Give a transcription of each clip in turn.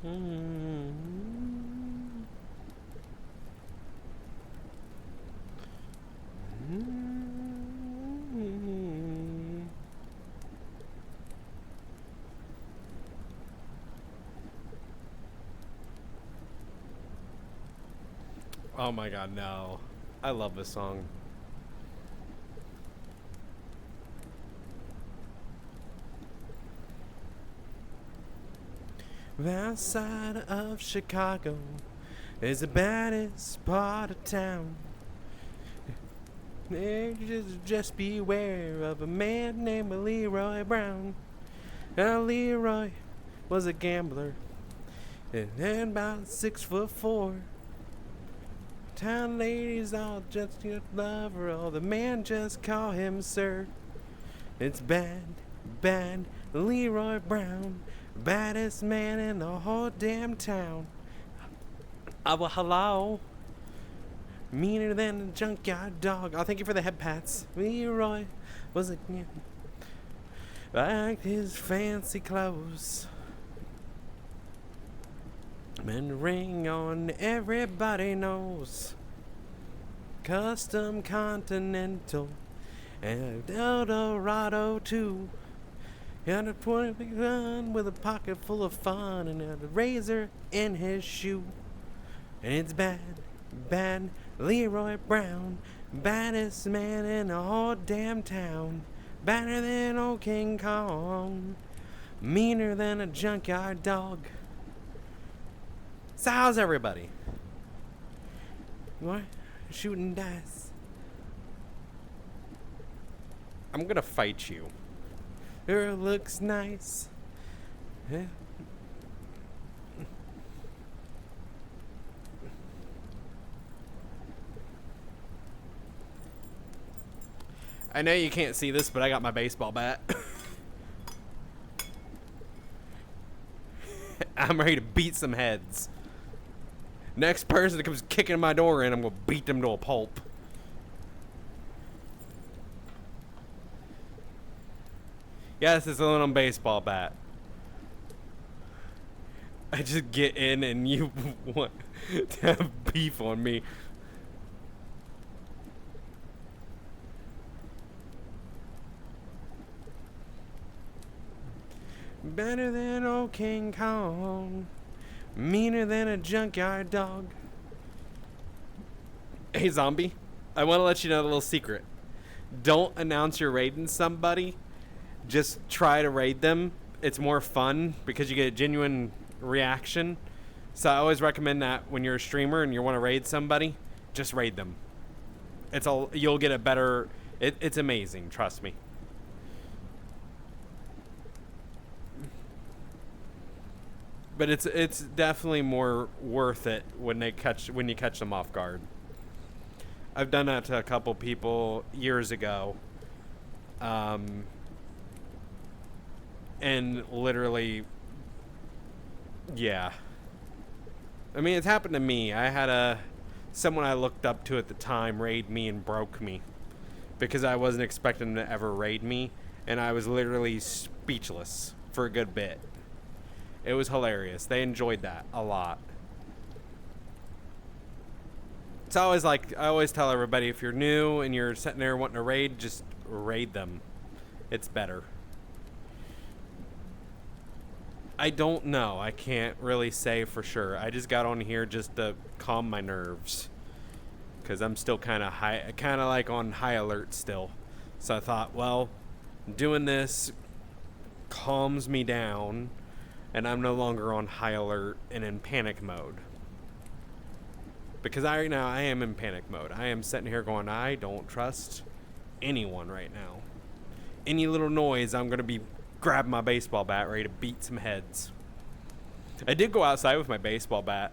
Oh my god, no. I love this song. That side of Chicago is the baddest part of town. Just beware of a man named Leroy Brown. Now Leroy was a gambler and about 6'4". Town ladies all just love her, all the man just call him sir. It's bad, bad Leroy Brown, baddest man in the whole damn town. Well, hello. Meaner than a junkyard dog. Oh, thank you for the head pats. Leroy was a like his fancy clothes. And ring on everybody knows. Custom Continental and Eldorado too. And a 20 gun with a pocket full of fun and a razor in his shoe. And it's bad, bad Leroy Brown, baddest man in the whole damn town. Badder than old King Kong, meaner than a junkyard dog. So how's everybody? What? Shooting dice. I'm gonna fight you. Her looks nice. Yeah. I know you can't see this, but I got my baseball bat. I'm ready to beat some heads. Next person that comes kicking my door in, I'm gonna beat them to a pulp. Yes, it's a little baseball bat. I just get in and you want to have beef on me. Better than old King Kong, meaner than a junkyard dog. Hey zombie, I want to let you know a little secret. Don't announce you're raiding somebody. Just try to raid them. It's more fun because you get a genuine reaction. So I always recommend that when you're a streamer and you want to raid somebody, just raid them. You'll get a better. It's amazing. Trust me. But it's definitely more worth it when you catch them off guard. I've done that to a couple people years ago. And literally, yeah. I mean, it's happened to me. I had someone I looked up to at the time raid me and broke me because I wasn't expecting them to ever raid me, and I was literally speechless for a good bit. It was hilarious. They enjoyed that a lot. It's always like, I always tell everybody, if you're new and you're sitting there wanting to raid, just raid them. It's better. I don't know. I can't really say for sure. I just got on here just to calm my nerves. Because I'm still kind of like on high alert still. So I thought, well, doing this calms me down. And I'm no longer on high alert and in panic mode. Because right now I am in panic mode. I am sitting here going, I don't trust anyone right now. Any little noise, I'm going to be grabbing my baseball bat ready to beat some heads. I did go outside with my baseball bat.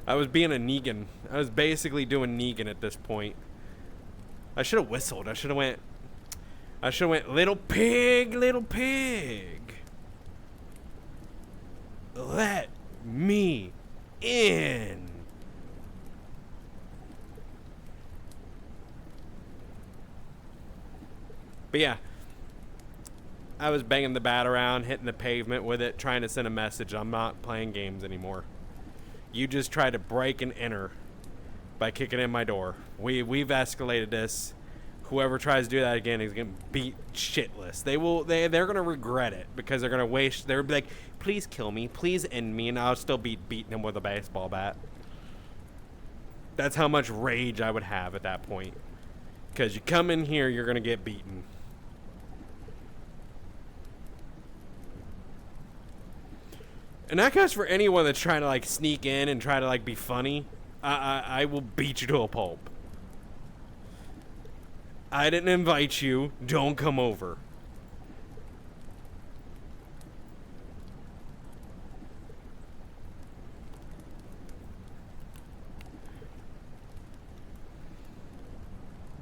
I was being a Negan. I was basically doing Negan at this point. I should have whistled. I should have went, little pig, little pig. Let me in. But yeah, I was banging the bat around, hitting the pavement with it, trying to send a message. I'm not playing games anymore. You just try to break and enter by kicking in my door. We've escalated this. Whoever tries to do that again is getting beat shitless. They're gonna regret it because they're gonna waste. They're like, please kill me, please end me, and I'll still be beating them with a baseball bat. That's how much rage I would have at that point. Because you come in here, you're gonna get beaten. And that goes for anyone that's trying to like sneak in and try to like be funny. I will beat you to a pulp. I didn't invite you. Don't come over.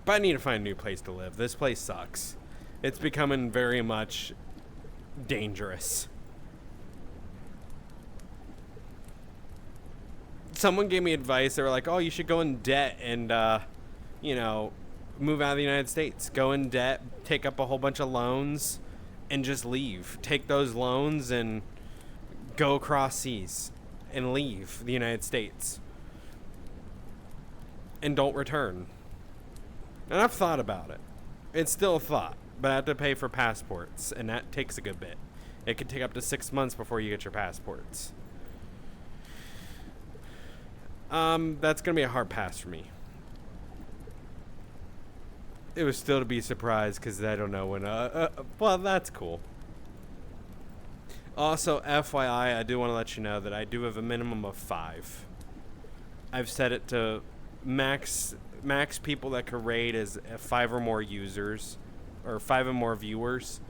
But I need to find a new place to live. This place sucks. It's becoming very much dangerous. Someone gave me advice. They were like, oh, you should go in debt and, you know, move out of the United States. Go in debt, take up a whole bunch of loans, and just leave. Take those loans and go across seas and leave the United States. And don't return. And I've thought about it. It's still a thought, but I have to pay for passports, and that takes a good bit. It could take up to 6 months before you get your passports. That's gonna be a hard pass for me. It was still to be surprised because I don't know when. Well, that's cool. Also, FYI, I do want to let you know that I do have a minimum of 5. I've set it to max people that could raid is 5 or more users, or 5 or more viewers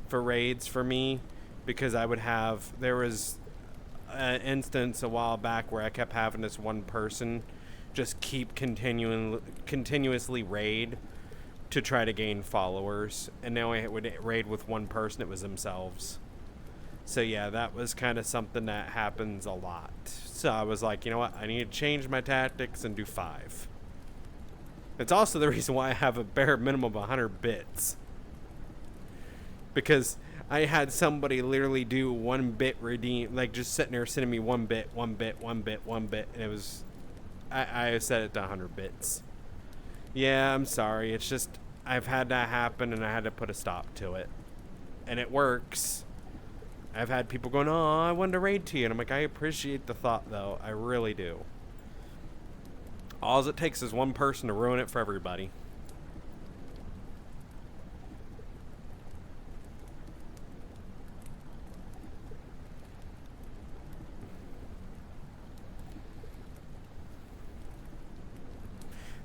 for raids for me, because I would have. There was an instance a while back where I kept having this one person just keep continuously raid to try to gain followers, and now I would raid with one person. It was themselves. So yeah, that was kind of something that happens a lot. So I was like, you know what, I need to change my tactics and do 5. It's also the reason why I have a bare minimum of 100 bits, because I had somebody literally do 1 bit redeem, like just sitting there sending me 1 bit, and it was, I set it to 100 bits. Yeah, I'm sorry. It's just, I've had that happen and I had to put a stop to it. And it works. I've had people going, oh, I wanted to raid to you. And I'm like, I appreciate the thought, though. I really do. All it takes is one person to ruin it for everybody.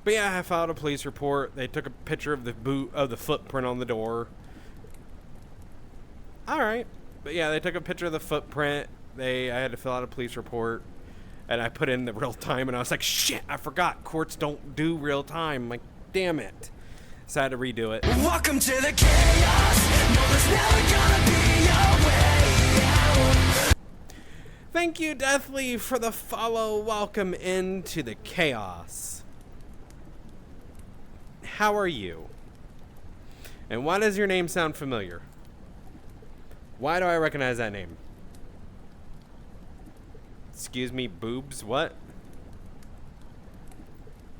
But yeah, I filed a police report. They took a picture of the footprint on the door. All right. But yeah, they took a picture of the footprint. I had to fill out a police report, and I put in the real time, and I was like, shit, I forgot. Courts don't do real time. I'm like, damn it. So I had to redo it. Welcome to the chaos. No, there's never gonna be a way out. Thank you, Deathly, for the follow. Welcome into the chaos. How are you? And why does your name sound familiar? Why do I recognize that name? Excuse me, boobs? What?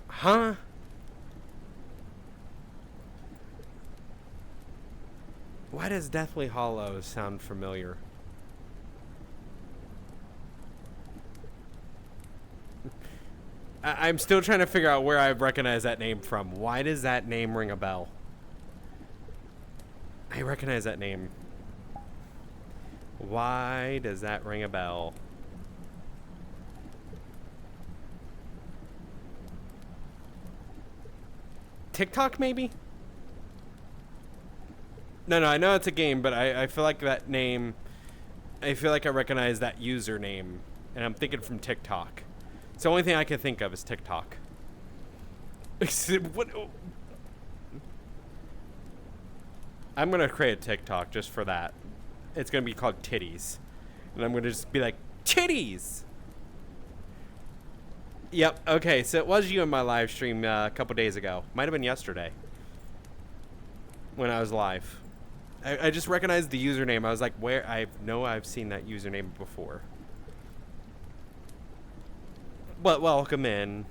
Huh? Why does Deathly Hollow sound familiar? I'm still trying to figure out where I recognize that name from. Why does that name ring a bell? I recognize that name. Why does that ring a bell? TikTok, maybe? No, I know it's a game, but I feel like that name... I feel like I recognize that username, and I'm thinking from TikTok. It's the only thing I can think of is TikTok. What? I'm going to create a TikTok just for that. It's going to be called Titties. And I'm going to just be like, Titties! Yep, okay, so it was you in my live stream a couple days ago. Might have been yesterday. When I was live. I just recognized the username. I was like, where? I've seen that username before. But welcome in.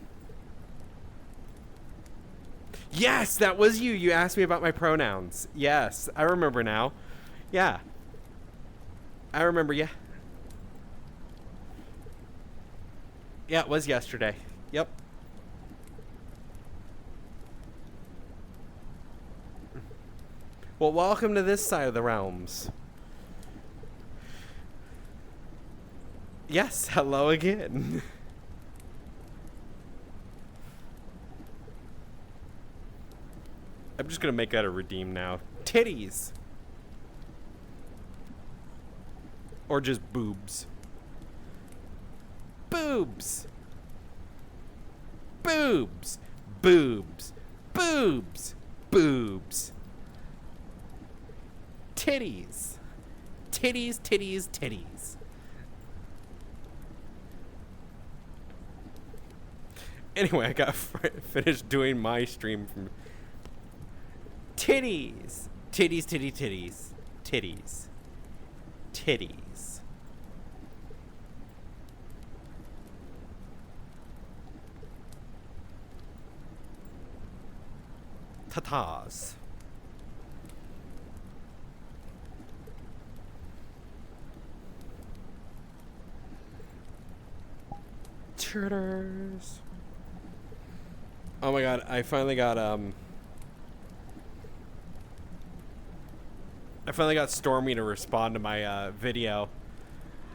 Yes, that was you. You asked me about my pronouns. Yes, I remember now. Yeah. I remember, yeah. Yeah, it was yesterday. Yep. Well, welcome to this side of the realms. Yes, hello again. I'm just gonna make that a redeem now. Titties. Or just boobs. Boobs. Boobs. Boobs. Boobs. Boobs. Titties. Titties, titties, titties. Anyway, I got finished doing my stream from titties. Titties, titty, titties. Titties. Titties. Tatas. Turters. Oh my god, I finally got Stormy to respond to my video.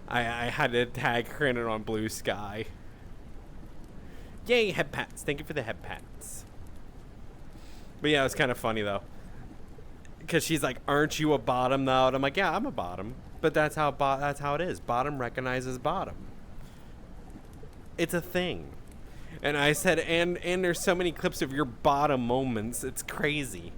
I had to tag her in it on Blue Sky. Yay, head pats. Thank you for the head pats. But yeah, it was kind of funny though. Cuz she's like, "Aren't you a bottom though?" And I'm like, "Yeah, I'm a bottom." But that's how it is. Bottom recognizes bottom. It's a thing. And I said, and there's so many clips of your bottom moments. It's crazy.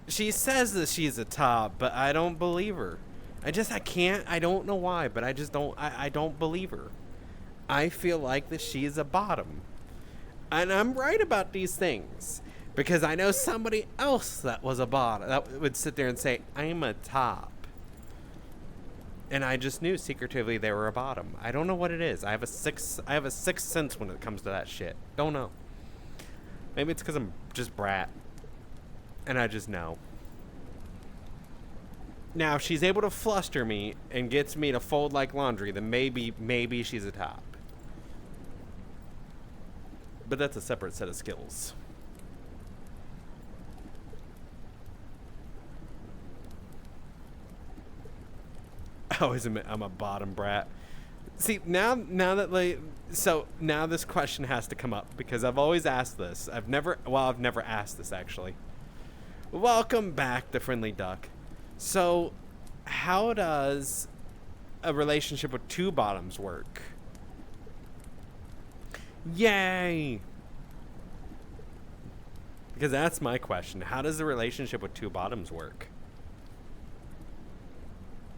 She says that she's a top, but I don't believe her. I don't know why, but I don't believe her. I feel like that she's a bottom. And I'm right about these things. Because I know somebody else that was a bottom, that would sit there and say, I'm a top. And I just knew secretively they were a bottom. I don't know what it is. I have a sixth sense when it comes to that shit. Don't know. Maybe it's because I'm just brat. And I just know. Now, if she's able to fluster me and gets me to fold like laundry, then maybe she's a top. But that's a separate set of skills. I always admit I'm a bottom brat. See, now this question has to come up because I've always asked this. I've never asked this actually. Welcome back to Friendly Duck. So, how does a relationship with two bottoms work? Yay! Because that's my question. How does a relationship with two bottoms work?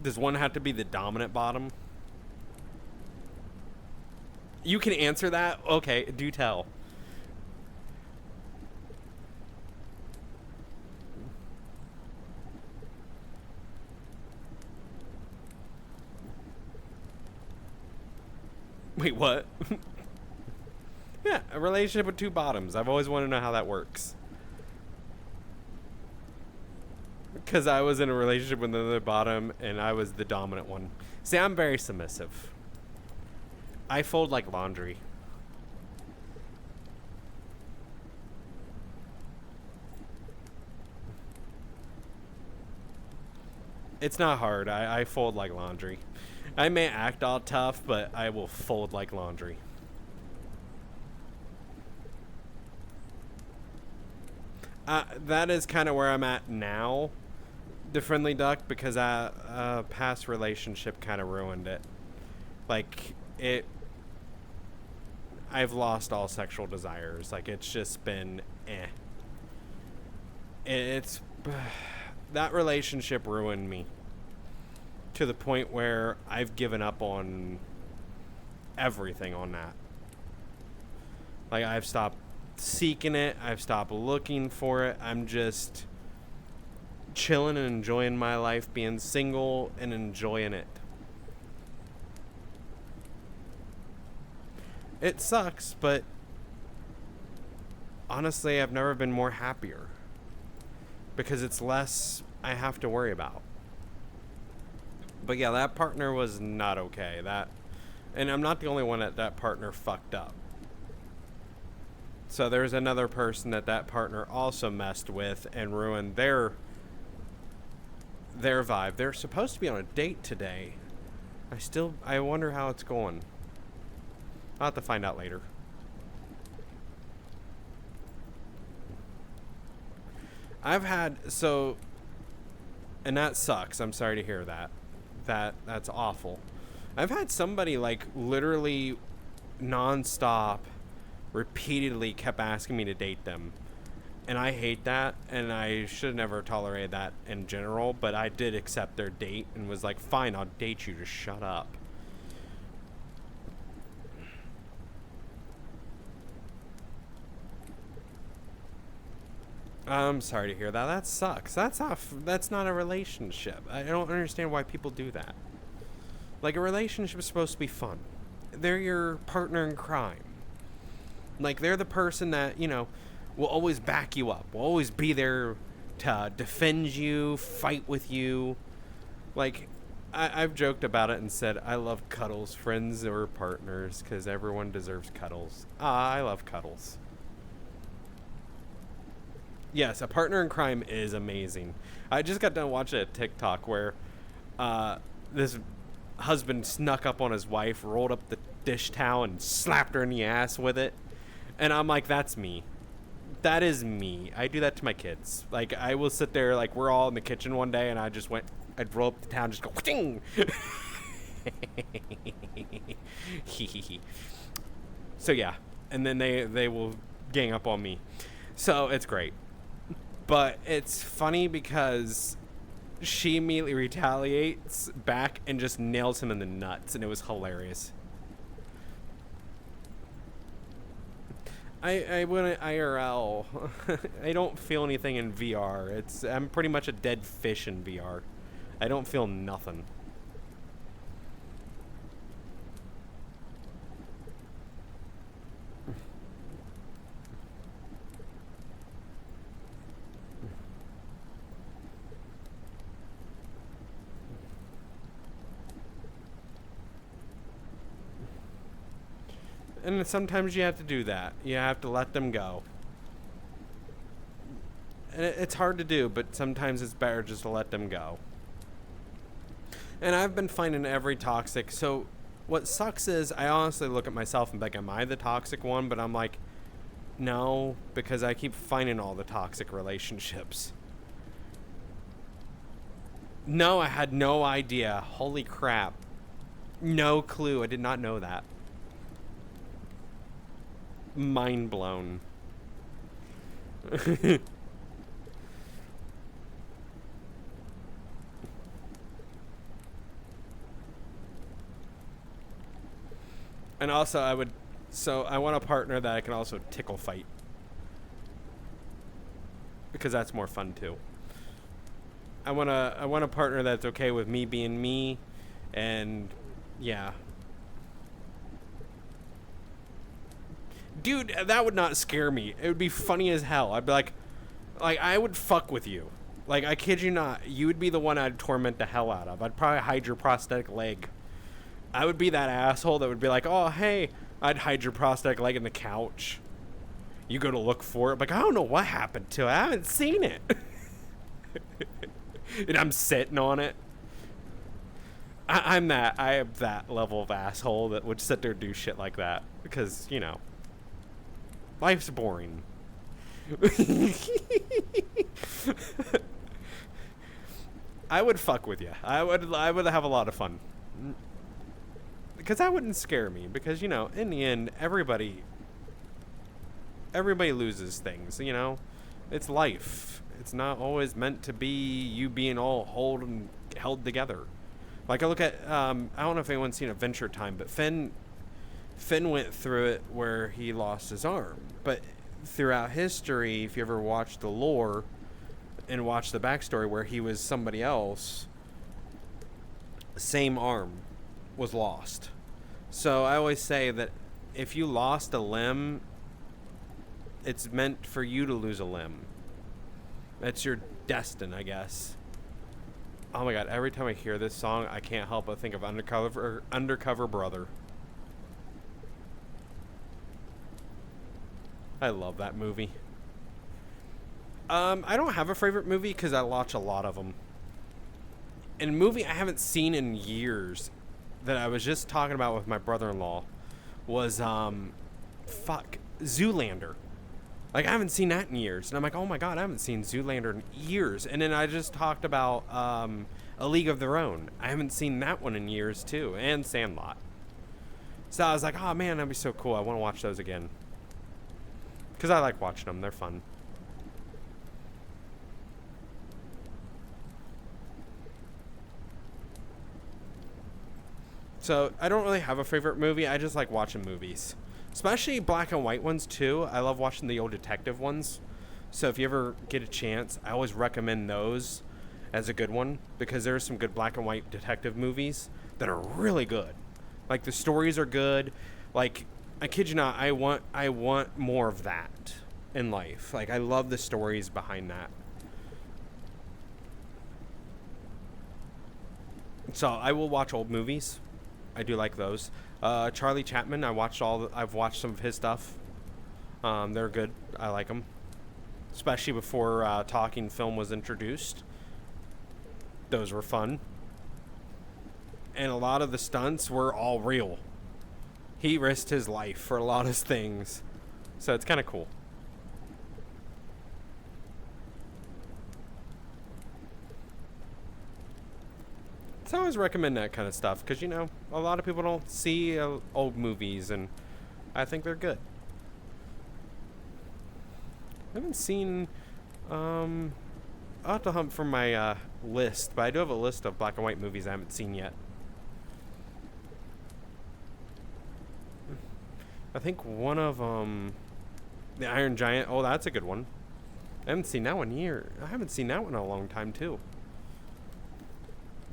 Does one have to be the dominant bottom? You can answer that? Okay, do tell. Wait, what? Yeah, a relationship with two bottoms. I've always wanted to know how that works. Because I was in a relationship with another bottom, and I was the dominant one. See, I'm very submissive. I fold like laundry. It's not hard. I fold like laundry. I may act all tough, but I will fold like laundry. That is kind of where I'm at now, the Friendly Duck, because a past relationship kind of ruined it. Like, I've lost all sexual desires. Like, it's just been eh. It's that relationship ruined me to the point where I've given up on everything on that. Like, I've stopped seeking it. I've stopped looking for it. I'm just chilling and enjoying my life, being single and enjoying it. It sucks, but honestly, I've never been more happier because it's less I have to worry about. But yeah, that partner was not okay. And I'm not the only one that partner fucked up. So there's another person that partner also messed with and ruined their vibe. They're supposed to be on a date today. I wonder how it's going. I'll have to find out later. And that sucks. I'm sorry to hear that. That's awful. I've had somebody like literally nonstop, repeatedly kept asking me to date them. And I hate that, and I should have never tolerated that in general, but I did accept their date and was like, fine, I'll date you, just shut up. I'm sorry to hear that. That sucks. That's not a relationship. I don't understand why people do that. Like, a relationship is supposed to be fun. They're your partner in crime. Like, they're the person that, will always back you up. Will always be there to defend you, fight with you. Like, I've joked about it and said, I love cuddles, friends or partners, because everyone deserves cuddles. I love cuddles. Yes, a partner in crime is amazing. I just got done watching a TikTok where this husband snuck up on his wife, rolled up the dish towel, and slapped her in the ass with it. And I'm like, that's me. That is me. I do that to my kids. Like, I will sit there, like, we're all in the kitchen one day, and I'd roll up the towel and just go, ding! So, yeah. And then they will gang up on me. So, it's great. But it's funny because she immediately retaliates back and just nails him in the nuts, and it was hilarious. I went IRL. I don't feel anything in VR. I'm pretty much a dead fish in VR. I don't feel nothing. And sometimes you have to do that. You have to let them go. And it's hard to do, but sometimes it's better just to let them go. And I've been finding every toxic. So what sucks is I honestly look at myself and be like, am I the toxic one? But I'm like, no, because I keep finding all the toxic relationships. No, I had no idea. Holy crap. No clue. I did not know that. Mind blown. And also I want a partner that I can also tickle fight, because that's more fun too. I want a partner that's okay with me being me, and yeah. Dude, that would not scare me. It would be funny as hell. I'd be like, I would fuck with you. Like, I kid you not. You would be the one I'd torment the hell out of. I'd probably hide your prosthetic leg. I would be that asshole that would be like, oh, hey, I'd hide your prosthetic leg in the couch. You go to look for it. Like, I don't know what happened to it. I haven't seen it. And I'm sitting on it. I am that level of asshole that would sit there and do shit like that. Because, life's boring. I would fuck with you. I would have a lot of fun. Because that wouldn't scare me. Because, in the end, everybody loses things, It's life. It's not always meant to be you being all held together. Like, I look at, I don't know if anyone's seen Adventure Time, but Finn went through it where he lost his arm. But throughout history, if you ever watch the lore and watch the backstory where he was somebody else, same arm was lost. So I always say that if you lost a limb, it's meant for you to lose a limb. That's your destiny, I guess. Oh my god, every time I hear this song, I can't help but think of Undercover Brother. I love that movie. I don't have a favorite movie because I watch a lot of them. And a movie I haven't seen in years that I was just talking about with my brother-in-law was, Zoolander. Like, I haven't seen that in years. And I'm like, oh my god, I haven't seen Zoolander in years. And then I just talked about, A League of Their Own. I haven't seen that one in years, too. And Sandlot. So I was like, oh man, that'd be so cool. I want to watch those again. Because I like watching them. They're fun. So, I don't really have a favorite movie. I just like watching movies. Especially black and white ones, too. I love watching the old detective ones. So, if you ever get a chance, I always recommend those as a good one. Because there are some good black and white detective movies that are really good. Like, the stories are good. Like, I kid you not, I want more of that in life. Like, I love the stories behind that. So, I will watch old movies. I do like those. Charlie Chaplin, I've watched some of his stuff. They're good. I like them. Especially before talking film was introduced. Those were fun. And a lot of the stunts were all real. He risked his life for a lot of things. So it's kind of cool. So I always recommend that kind of stuff because, you know, a lot of people don't see old movies, and I think they're good. I haven't seen... I'll have to hunt for my list, but I do have a list of black and white movies I haven't seen yet. I think one of them... The Iron Giant. Oh, that's a good one. I haven't seen that one here. I haven't seen that one in a long time, too.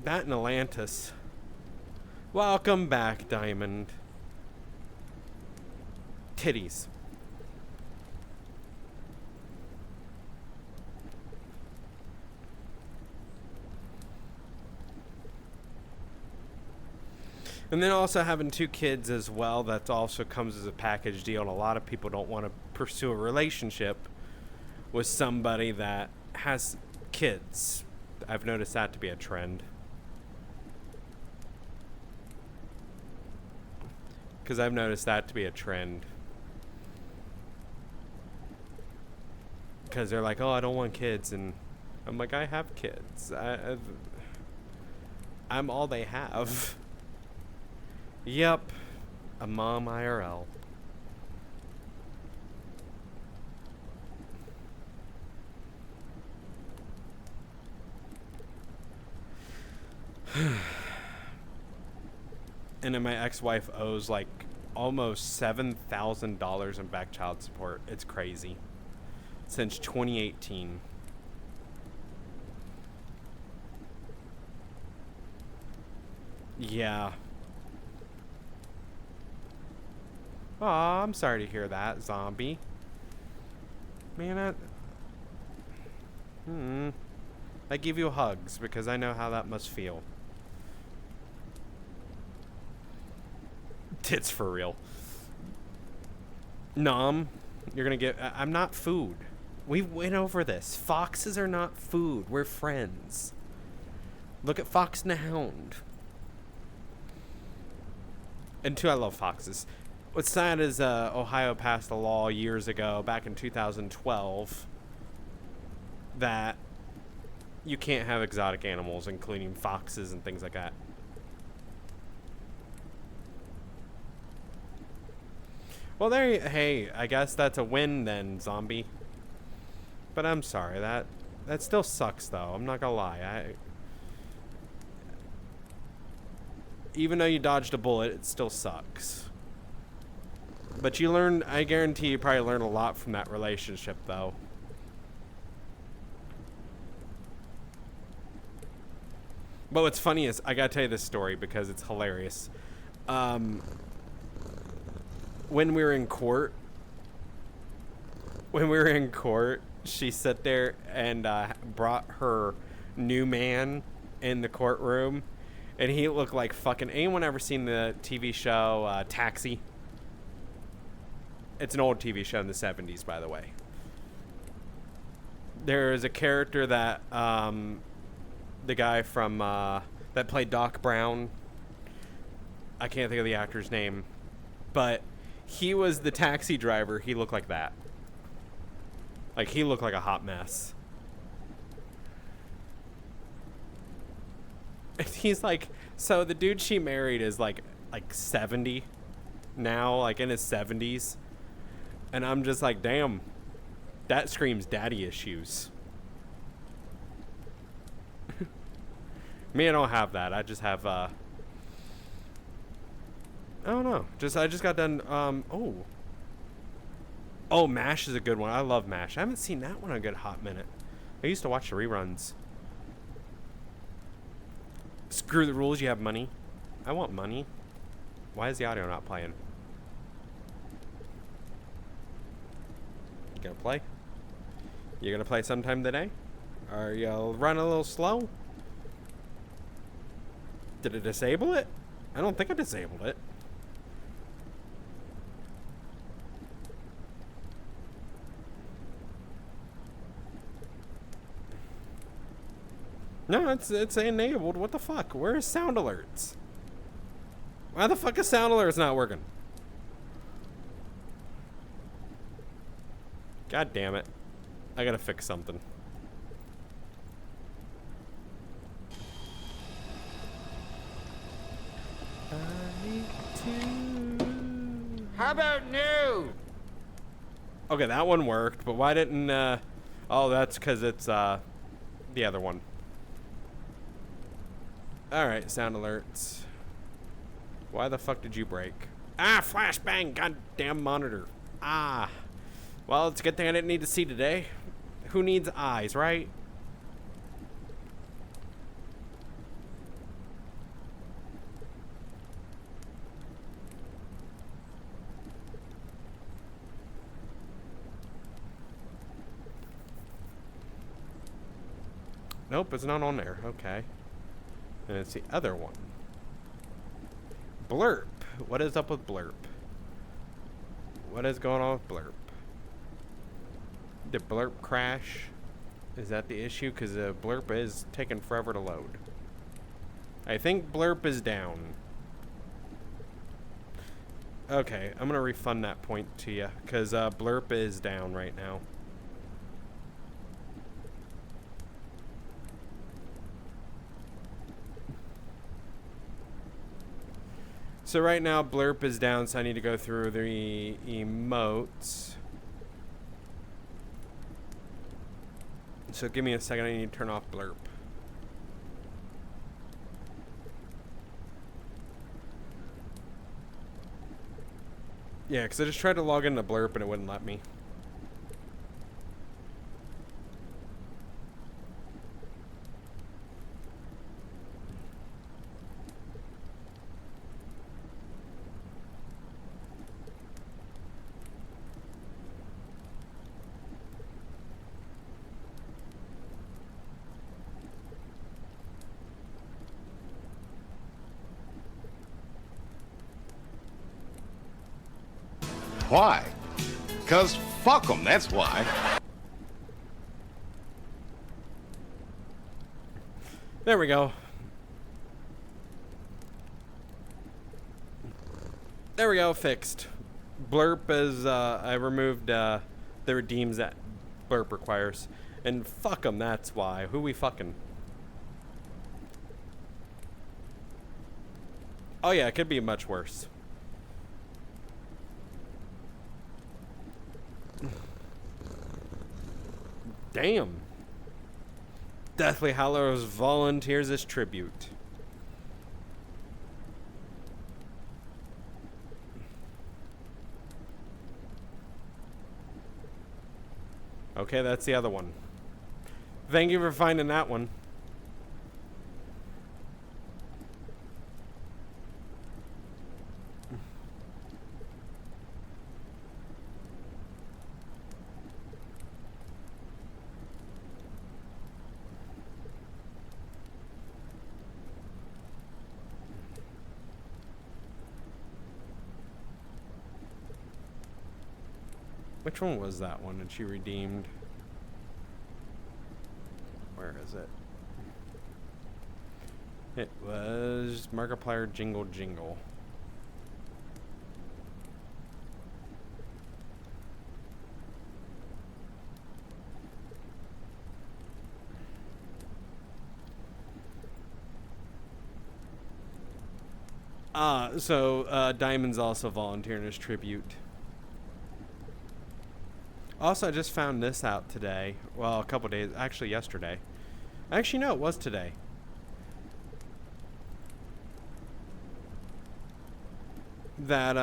That and Atlantis. Welcome back, Diamond. Titties. And then also having 2 kids as well, that also comes as a package deal. And a lot of people don't want to pursue a relationship with somebody that has kids. I've noticed that to be a trend. Because I've noticed that to be a trend. Because they're like, oh, I don't want kids. And I'm like, I have kids. I'm all they have. Yep. A mom IRL. And then my ex-wife owes like almost $7,000 in back child support. It's crazy. Since 2018. Yeah. Aw, I'm sorry to hear that, zombie. Man, I give you hugs because I know how that must feel. Tits for real. Nom, you're gonna get... I'm not food. We went over this. Foxes are not food. We're friends. Look at Fox and the Hound. And 2, I love foxes. What's sad is Ohio passed a law years ago, back in 2012, that you can't have exotic animals, including foxes and things like that. Well, hey, I guess that's a win then, zombie. But I'm sorry, that still sucks, though. I'm not gonna lie. Even though you dodged a bullet, it still sucks. But you learn, I guarantee you probably learn a lot from that relationship, though. But what's funny is, I gotta tell you this story because it's hilarious. When we were in court, she sat there and brought her new man in the courtroom, and he looked like fucking. Anyone ever seen the TV show Taxi? It's an old TV show in the 70s, by the way. There's a character that the guy from that played Doc Brown. I can't think of the actor's name, but he was the taxi driver. He looked like that. Like, he looked like a hot mess. And he's like, so the dude she married is like 70 now, like in his 70s. And I'm just like, damn, that screams daddy issues. Me, I don't have that. I just have, I don't know. I just got done, Oh, MASH is a good one. I love MASH. I haven't seen that one in a good hot minute. I used to watch the reruns. Screw the rules, you have money. I want money. Why is the audio not playing? You gonna play? You gonna play sometime today? Are you running a little slow? Did it disable it? I don't think I disabled it. No, it's enabled. What the fuck? Where is sound alerts? Why the fuck is sound alerts not working? God damn it. I gotta fix something. How about new? Okay, that one worked, but why didn't, oh, that's because it's, the other one. Alright, sound alerts. Why the fuck did you break? Ah, flashbang, goddamn monitor. Ah. Well, it's a good thing I didn't need to see today. Who needs eyes, right? Nope, it's not on there. Okay. And it's the other one. Blurp. What is up with Blurp? What is going on with Blurp? Did Blurp crash? Is that the issue? Because Blurp is taking forever to load. I think Blurp is down. Okay, I'm going to refund that point to you. Because Blurp is down right now. So right now Blurp is down, so I need to go through the emotes. So give me a second, I need to turn off Blurp. Yeah, because I just tried to log into Blurp and it wouldn't let me. Why? 'Cause fuck 'em, that's why. There we go. There we go, fixed. Blurp is, I removed, the redeems that Blurp requires. And fuck 'em, that's why. Who we fucking? Oh yeah, it could be much worse. Damn. Deathly Hallows volunteers as tribute. Okay, that's the other one. Thank you for finding that one. Which one was that one that she redeemed? Where is it? It was Markiplier Jingle Jingle. So Diamond's also volunteering as tribute. Also, I just found this out today. Well, a couple days, actually yesterday. Actually, no, it was today. That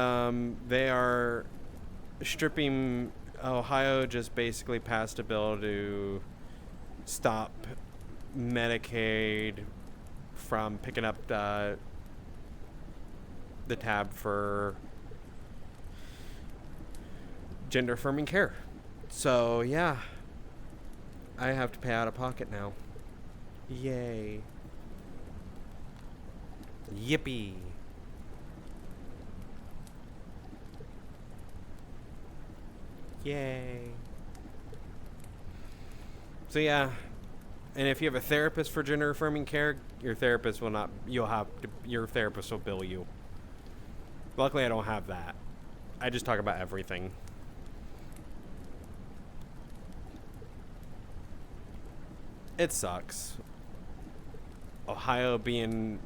they are stripping. Ohio just basically passed a bill to stop Medicaid from picking up the tab for gender affirming care. So yeah, I have to pay out of pocket now. Yay. Yippee. Yay. So yeah, and if you have a therapist for gender affirming care, your therapist will not, your therapist will bill you. Luckily I don't have that. I just talk about everything. It sucks. Ohio being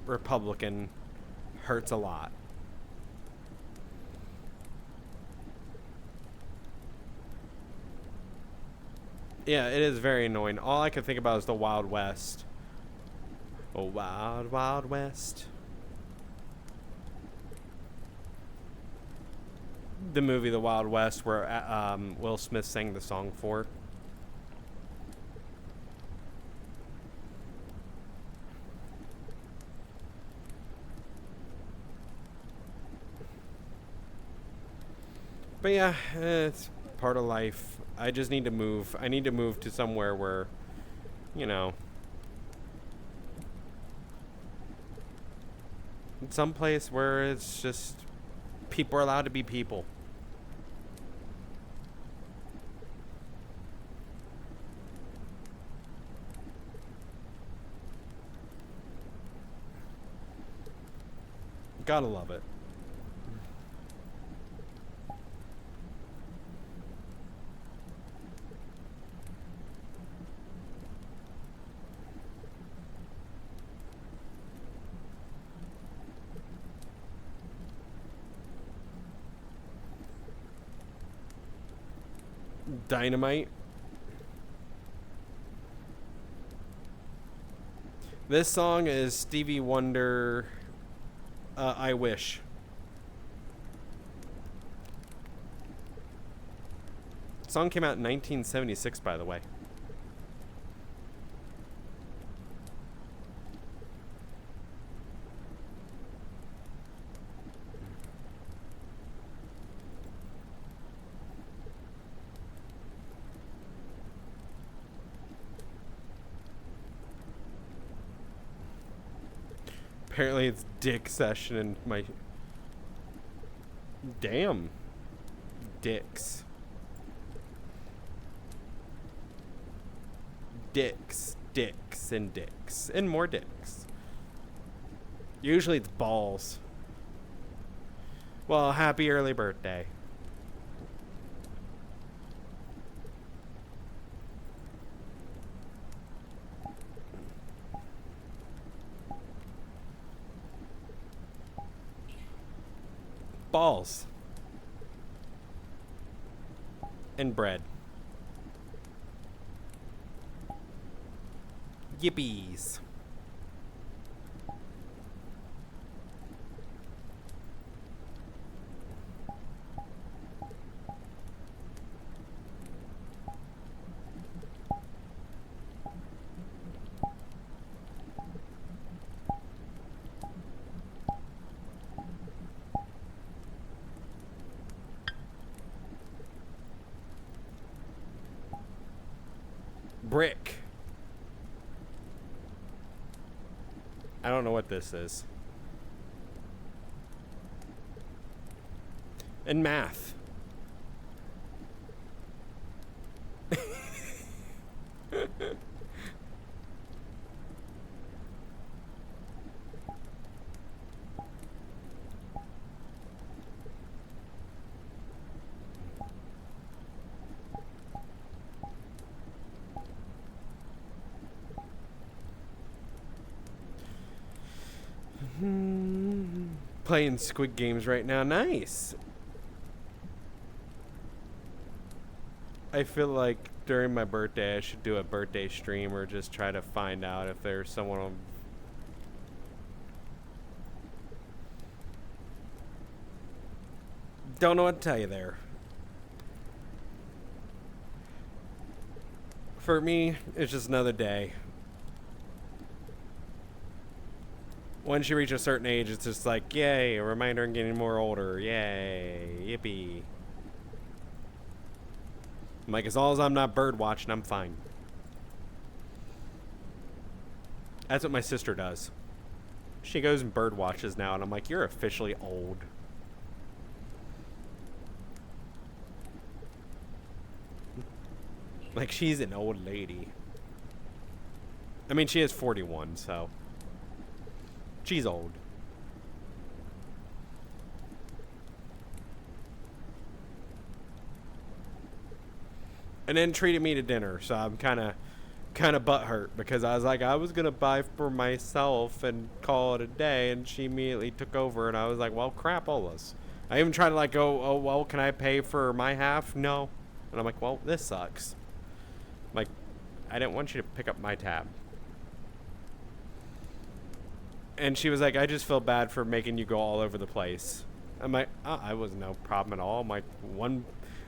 Republican hurts a lot. Yeah, it is very annoying. All I can think about is the Wild West. Oh, Wild, Wild West. The movie The Wild West, where Will Smith sang the song for. But yeah, it's part of life. I just need to move. I need to move to somewhere where, you know, someplace where it's just people are allowed to be people. Gotta love it. Dynamite. This song is Stevie Wonder, I Wish. The song came out in 1976, by the way. Apparently it's dick session in my... Damn. Dicks. Dicks, dicks, and dicks. And more dicks. Usually it's balls. Well, happy early birthday. Balls. And bread. Yippies. brick. I don't know what this is. And math. Playing Squid Games right now. Nice. I feel like during my birthday I should do a birthday stream or just try to find out if there's someone on. Don't know what to tell you there. For me, it's just another day. Once you reach a certain age, it's just like, yay, a reminder I'm getting more older. Yay, yippee. I'm like, as long as I'm not bird watching, I'm fine. That's what my sister does. She goes and bird watches now, and I'm like, you're officially old. Like, she's an old lady. I mean, she is 41, so she's old. And then treated me to dinner, so I'm kind of butthurt because I was like, I was gonna buy for myself and call it a day, and she immediately took over, and I was like, well, crapolas. I even tried to like go, oh well, can I pay for my half? No, and I'm like, well, this sucks. Like, I didn't want you to pick up my tab. And she was like, I just feel bad for making you go all over the place. I'm like, I was no problem at all. I'm like,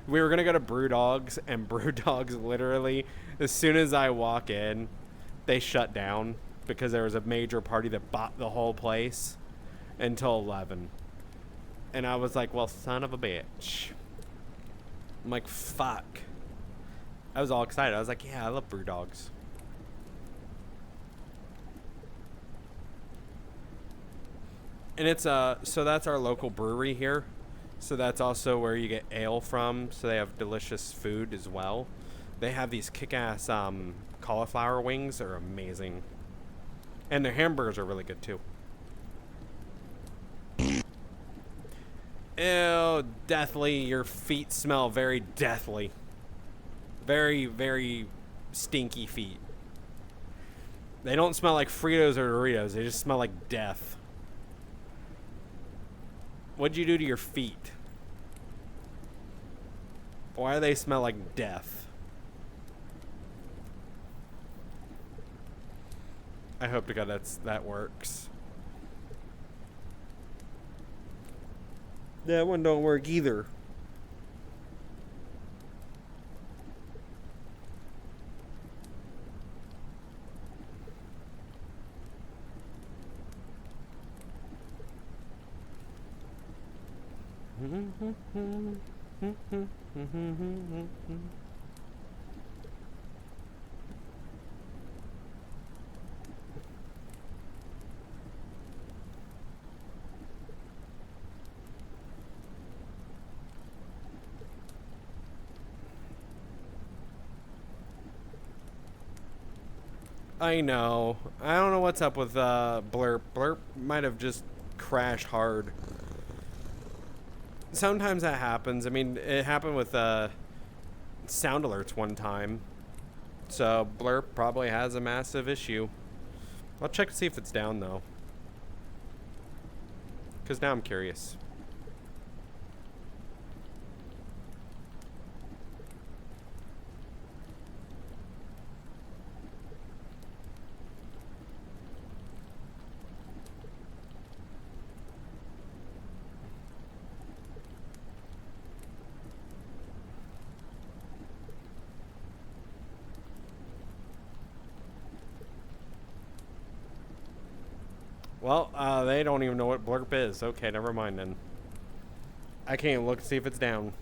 we were going to go to Brewdog's, and Brewdog's literally, as soon as I walk in, they shut down because there was a major party that bought the whole place until 11. And I was like, well, son of a bitch. I'm like, fuck. I was all excited. I was like, yeah, I love Brewdog's. And it's so that's our local brewery here. So that's also where you get ale from. So they have delicious food as well. They have these kick-ass cauliflower wings. They're amazing. And their hamburgers are really good too. Ew, deathly. Your feet smell very deathly. Very, very stinky feet. They don't smell like Fritos or Doritos. They just smell like death. What'd you do to your feet? Why do they smell like death? I hope to God that works. That one don't work either. I know. I don't know what's up with Blurp. Blurp might have just crashed hard. Sometimes that happens. I mean, it happened with sound alerts one time. So Blurp probably has a massive issue. I'll check to see if it's down though. Because now I'm curious. Well, they don't even know what Blurp is. Okay, never mind then. I can't even look to see if it's down.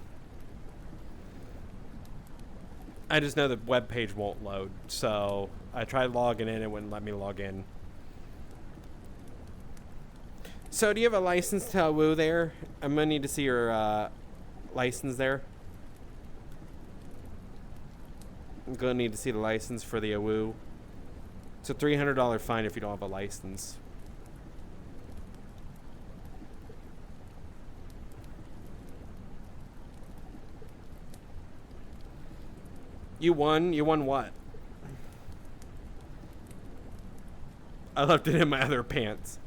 I just know the web page won't load, so I tried logging in, it wouldn't let me log in. So do you have a license to AWOO there? I'm gonna need to see your license there. I'm gonna need to see the license for the AWOO. It's a $300 fine if you don't have a license. You won? You won what? I left it in my other pants.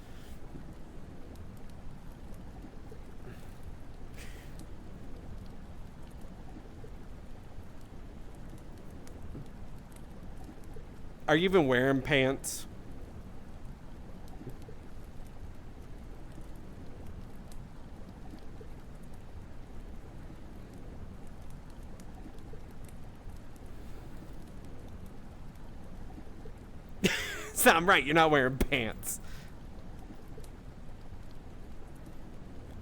Are you even wearing pants? So I'm right, you're not wearing pants.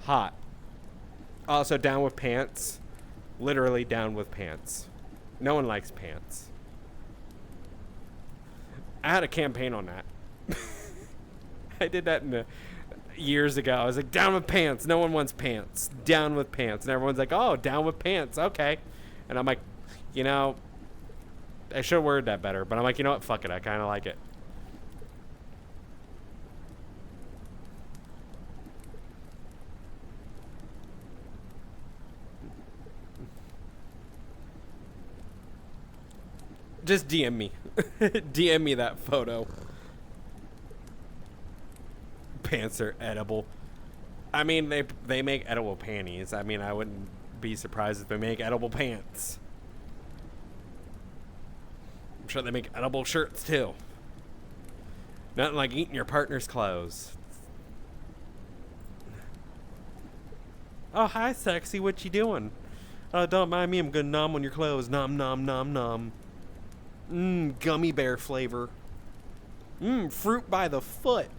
Hot. Also, down with pants. Literally down with pants. No one likes pants. I had a campaign on that. I did that years ago. I was like, down with pants. No one wants pants. Down with pants. And everyone's like, oh, down with pants. Okay. And I'm like, you know, I should have worded that better. But I'm like, you know what? Fuck it. I kind of like it. Just DM me. DM me that photo. Pants are edible. I mean, they make edible panties. I mean, I wouldn't be surprised if they make edible pants. I'm sure they make edible shirts too. Nothing like eating your partner's clothes. Oh, hi, sexy. What you doing? Don't mind me. I'm gonna nom on your clothes. Nom, nom, nom, nom. Gummy bear flavor. Fruit by the foot.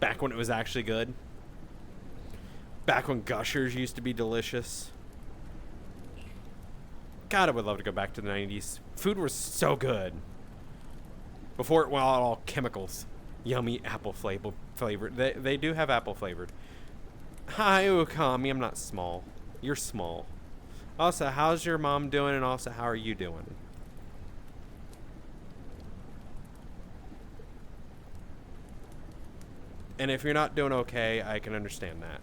Back when it was actually good. Back when Gushers used to be delicious. God, I would love to go back to the 90s. Food was so good. Before it went all chemicals. Yummy apple flavored. They do have apple flavored. Hi, Ukami. I'm not small. You're small. Also, how's your mom doing, and also, how are you doing? And if you're not doing okay, I can understand that.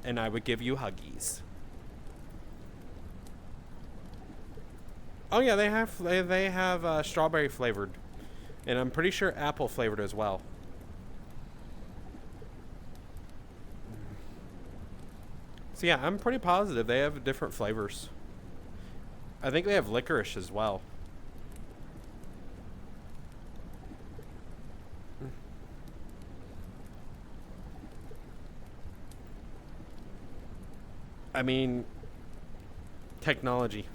And I would give you huggies. Oh yeah, they have strawberry flavored, and I'm pretty sure apple flavored as well. So yeah, I'm pretty positive they have different flavors. I think they have licorice as well. I mean, technology.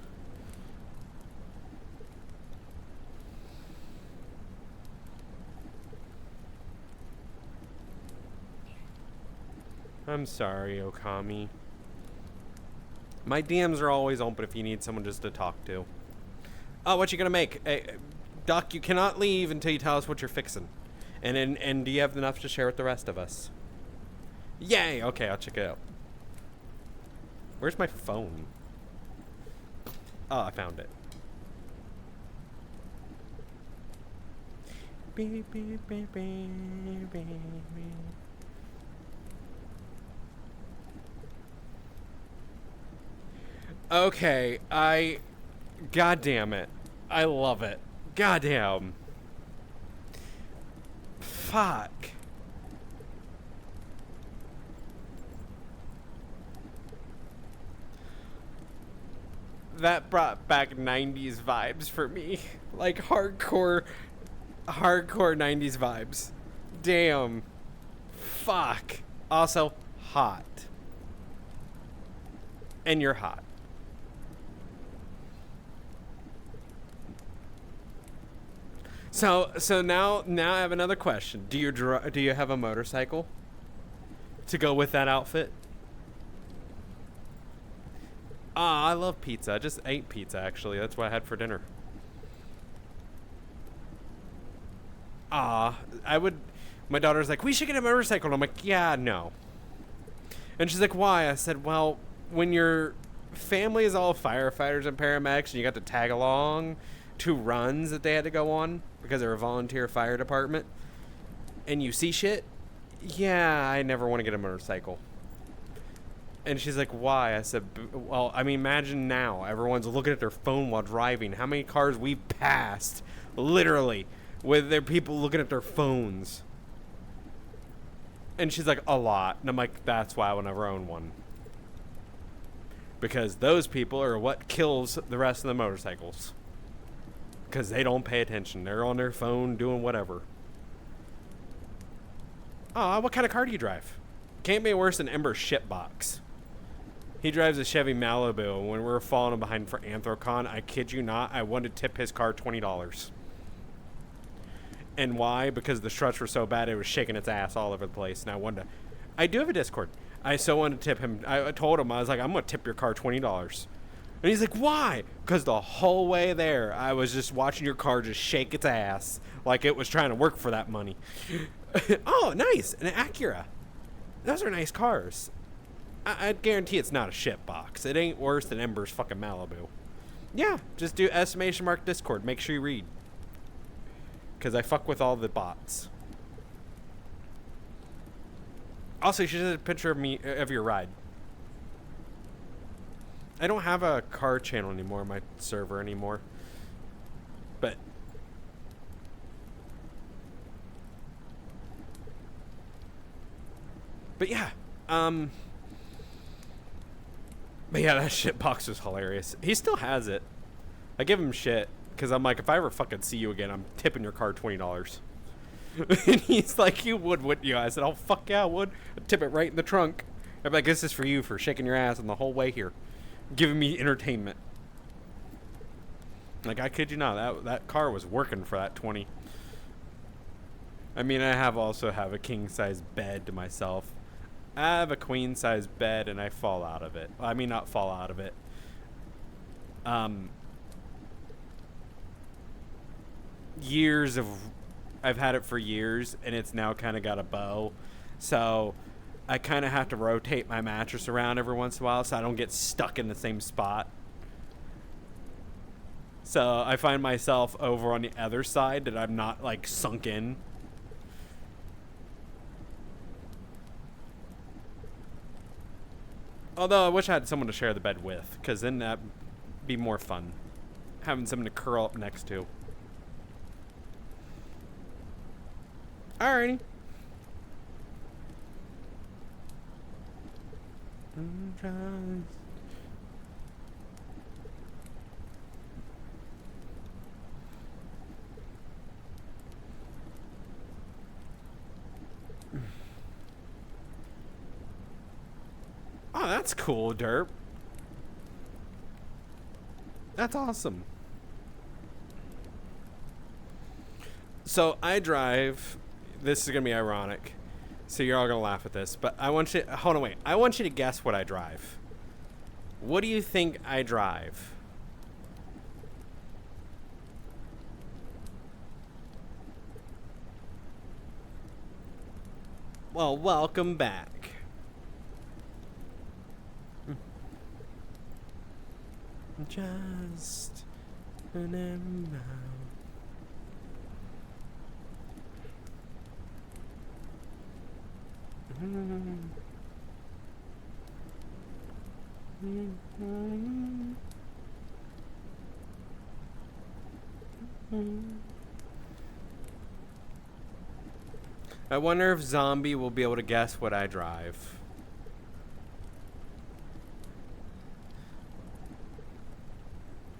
I'm sorry, Okami. My DMs are always open if you need someone just to talk to. Oh, what you gonna make? Hey, Doc, you cannot leave until you tell us what you're fixing. And do you have enough to share with the rest of us? Yay! Okay, I'll check it out. Where's my phone? Oh, I found it. Beep, beep, beep, beep, beep, beep. Okay, God damn it. I love it. Goddamn. Fuck. That brought back 90s vibes for me. Like hardcore 90s vibes. Damn. Fuck. Also, hot. And you're hot. So now I have another question. Do you have a motorcycle to go with that outfit? Ah, I love pizza. I just ate pizza, actually. That's what I had for dinner. Ah, I would... My daughter's like, we should get a motorcycle. And I'm like, yeah, no. And she's like, why? I said, well, when your family is all firefighters and paramedics and you got to tag along to runs that they had to go on because they're a volunteer fire department and you see shit, yeah, I never want to get a motorcycle. And she's like, why? I said, well, I mean, imagine now. Everyone's looking at their phone while driving. How many cars we passed, literally, with their people looking at their phones. And she's like, a lot. And I'm like, that's why I would never own one. Because those people are what kills the rest of the motorcycles. Because they don't pay attention. They're on their phone doing whatever. Aw, what kind of car do you drive? Can't be worse than Ember's shitbox. He drives a Chevy Malibu. When we were falling behind for Anthrocon, I kid you not, I wanted to tip his car $20. And why? Because the struts were so bad, it was shaking its ass all over the place. And I wanted to... I do have a Discord. I so wanted to tip him. I told him, I was like, I'm going to tip your car $20. And he's like, why? Because the whole way there, I was just watching your car just shake its ass like it was trying to work for that money. Oh, nice. An Acura. Those are nice cars. I'd guarantee it's not a shit box. It ain't worse than Ember's fucking Malibu. Yeah, just do ! Discord. Make sure you read. Because I fuck with all the bots. Also, you should have a picture of me, of your ride. I don't have a car channel anymore on my server anymore. But... yeah. But yeah, that shit box was hilarious. He still has it. I give him shit. Because I'm like, if I ever fucking see you again, I'm tipping your car $20. And he's like, you would, wouldn't you? I said, oh, fuck yeah, I would. I'd tip it right in the trunk. I'm like, this is for you for shaking your ass on the whole way here. Giving me entertainment. Like, I kid you not, that car was working for that 20. I mean, I also have a king-size bed to myself. I have a queen-size bed, and I fall out of it. I mean, not fall out of it. I've had it for years, and it's now kind of got a bow. So I kind of have to rotate my mattress around every once in a while so I don't get stuck in the same spot. So I find myself over on the other side that I'm not, like, sunk in. Although I wish I had someone to share the bed with, because then that'd be more fun. Having someone to curl up next to. Alrighty. Oh, that's cool, Derp. That's awesome. So I drive. This is gonna be ironic, so you're all gonna laugh at this. But I want you. Hold on, wait. I want you to guess what I drive. What do you think I drive? Well, welcome back. Just an ember. I wonder if Zombie will be able to guess what I drive.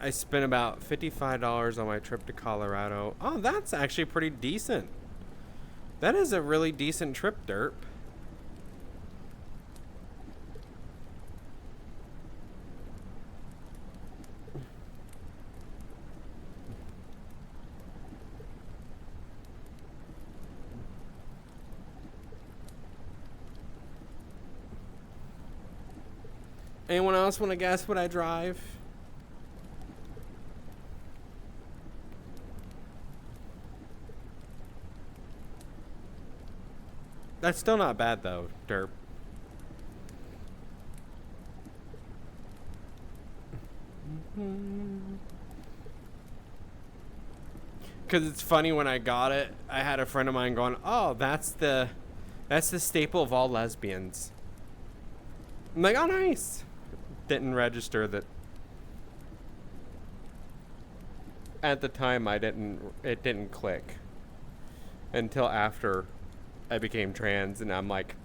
I spent about $55 on my trip to Colorado. Oh, that's actually pretty decent. That is a really decent trip, Derp. Anyone else want to guess what I drive? That's still not bad though, Derp. Because it's funny, when I got it, I had a friend of mine going, "Oh, that's the staple of all lesbians." I'm like, "Oh, nice." Didn't register that. At the time, it didn't click until after I became trans, and I'm like,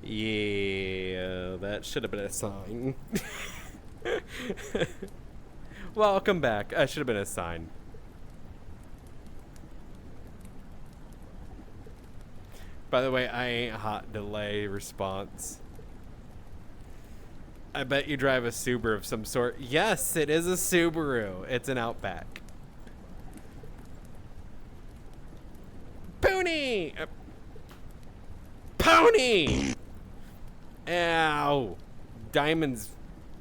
yeah, that should have been a sign. Welcome back. That should have been a sign. By the way, I ain't hot delay response. I bet you drive a Subaru of some sort. Yes, it is a Subaru. It's an Outback. Pony! Pony! Ow. Diamond's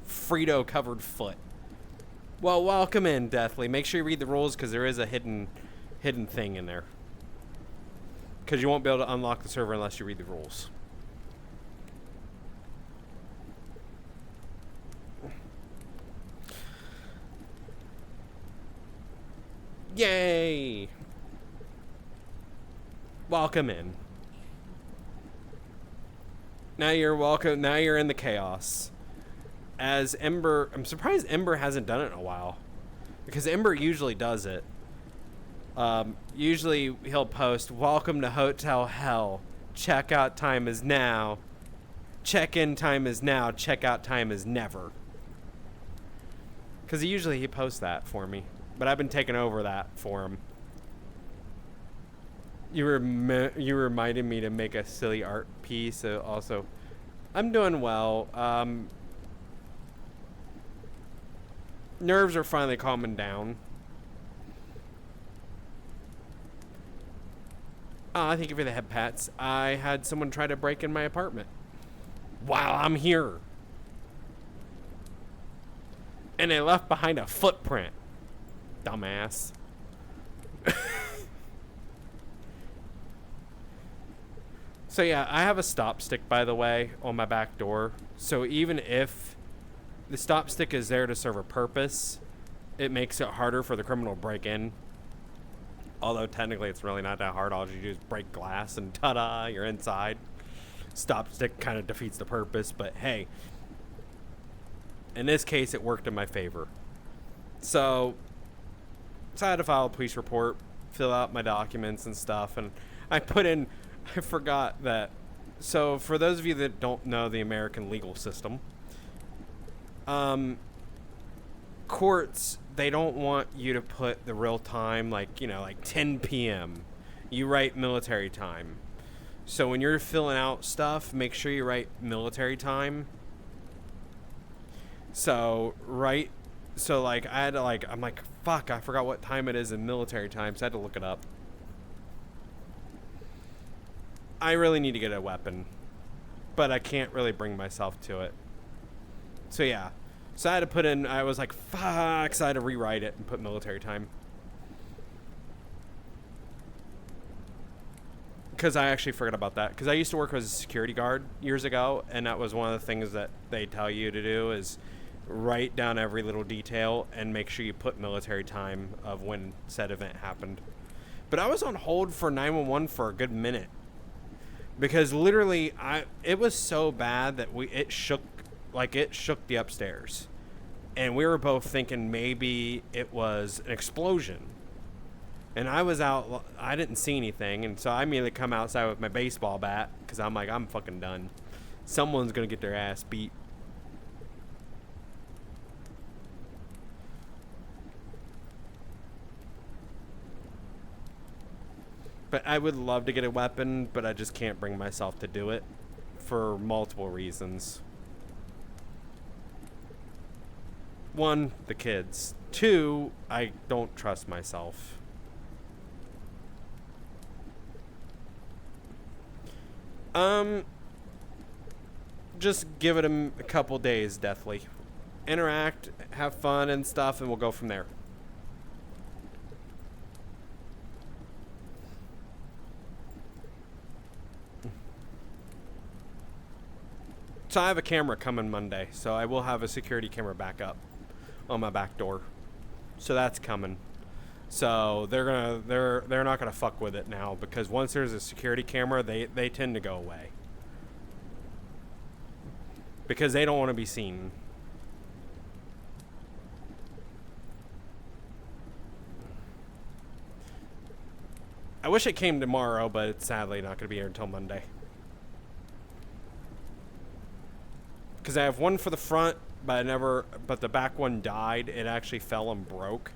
Frito covered foot. Well, welcome in, Deathly. Make sure you read the rules, because there is a hidden thing in there. Because you won't be able to unlock the server unless you read the rules. Yay! Welcome in. Now you're welcome. Now you're in the chaos. As Ember, I'm surprised Ember hasn't done it in a while, because Ember usually does it. Usually he'll post, "Welcome to Hotel Hell. Checkout time is now. Check-in time is now. Checkout time is never." Because usually he posts that for me, but I've been taking over that for him. You reminded me to make a silly art piece. Also, I'm doing well. Nerves are finally calming down. Thank you for the head pats. I had someone try to break in my apartment while I'm here, and they left behind a footprint. Dumbass. So yeah, I have a stop stick, by the way, on my back door. So even if the stop stick is there to serve a purpose, it makes it harder for the criminal to break in. Although technically it's really not that hard. All you do is break glass and ta-da, you're inside. Stop stick kind of defeats the purpose, but hey, in this case it worked in my favor. So I had to file a police report, fill out my documents and stuff, and I forgot that. So for those of you that don't know the American legal system, courts, they don't want you to put the real time, like 10 p.m. You write military time. So when you're filling out stuff, make sure you write military time. So I had to I'm like, fuck, I forgot what time it is in military time, so I had to look it up. I really need to get a weapon, but I can't really bring myself to it. So yeah. So I had to put in, I was like, fuck, so I had to rewrite it and put military time. Because I actually forgot about that. Because I used to work as a security guard years ago, and that was one of the things that they tell you to do is write down every little detail and make sure you put military time of when said event happened. But I was on hold for 911 for a good minute. Because literally, it was so bad that it shook the upstairs. And we were both thinking maybe it was an explosion. And I was out, I didn't see anything, and so I immediately come outside with my baseball bat, because I'm like, I'm fucking done. Someone's going to get their ass beat. But I would love to get a weapon, but I just can't bring myself to do it for multiple reasons. One, the kids. Two, I don't trust myself. just give it a couple days, Deathly. Interact, have fun and stuff, and we'll go from there. So I have a camera coming Monday, so I will have a security camera back up on my back door. So that's coming. So they're not gonna fuck with it now, because once there's a security camera, they tend to go away. Because they don't want to be seen. I wish it came tomorrow, but it's sadly not going to be here until Monday. Because I have one for the front, but the back one died. It actually fell and broke,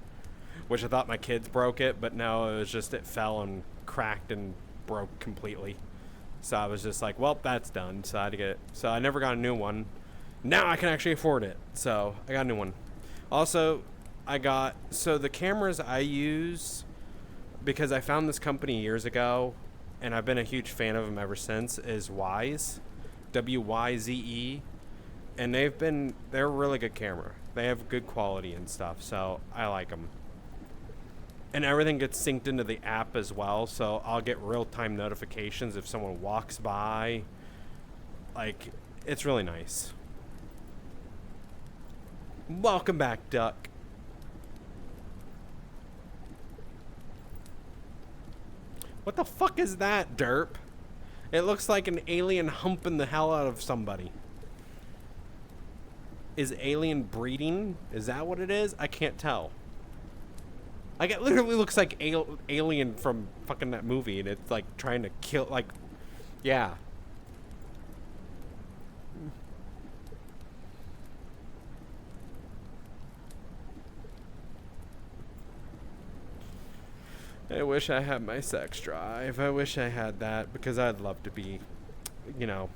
which I thought my kids broke it, but no, it was just it fell and cracked and broke completely. So I was just like, well, that's done. So I had to get it. So I never got a new one. Now I can actually afford it. So I got a new one. Also, so the cameras I use, because I found this company years ago, and I've been a huge fan of them ever since, is Wyze, W-Y-Z-E. And they're a really good camera. They have good quality and stuff, so I like them. And everything gets synced into the app as well, so I'll get real-time notifications if someone walks by. Like, it's really nice. Welcome back, Duck. What the fuck is that, derp? It looks like an alien humping the hell out of somebody. Is alien breeding? Is that what it is? I can't tell. Like, it literally looks like Alien from fucking that movie, and it's like trying to kill, like, yeah. I wish I had my sex drive. I wish I had that, because I'd love to be, you know,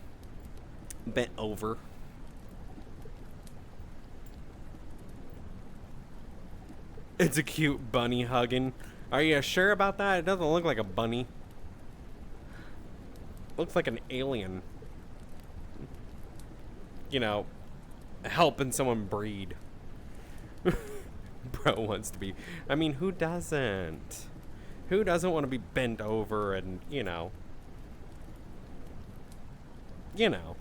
bent over. It's a cute bunny hugging. Are you sure about that? It doesn't look like a bunny. Looks like an alien. You know, helping someone breed. Bro wants to be. I mean, who doesn't? Who doesn't want to be bent over and, you know. You know.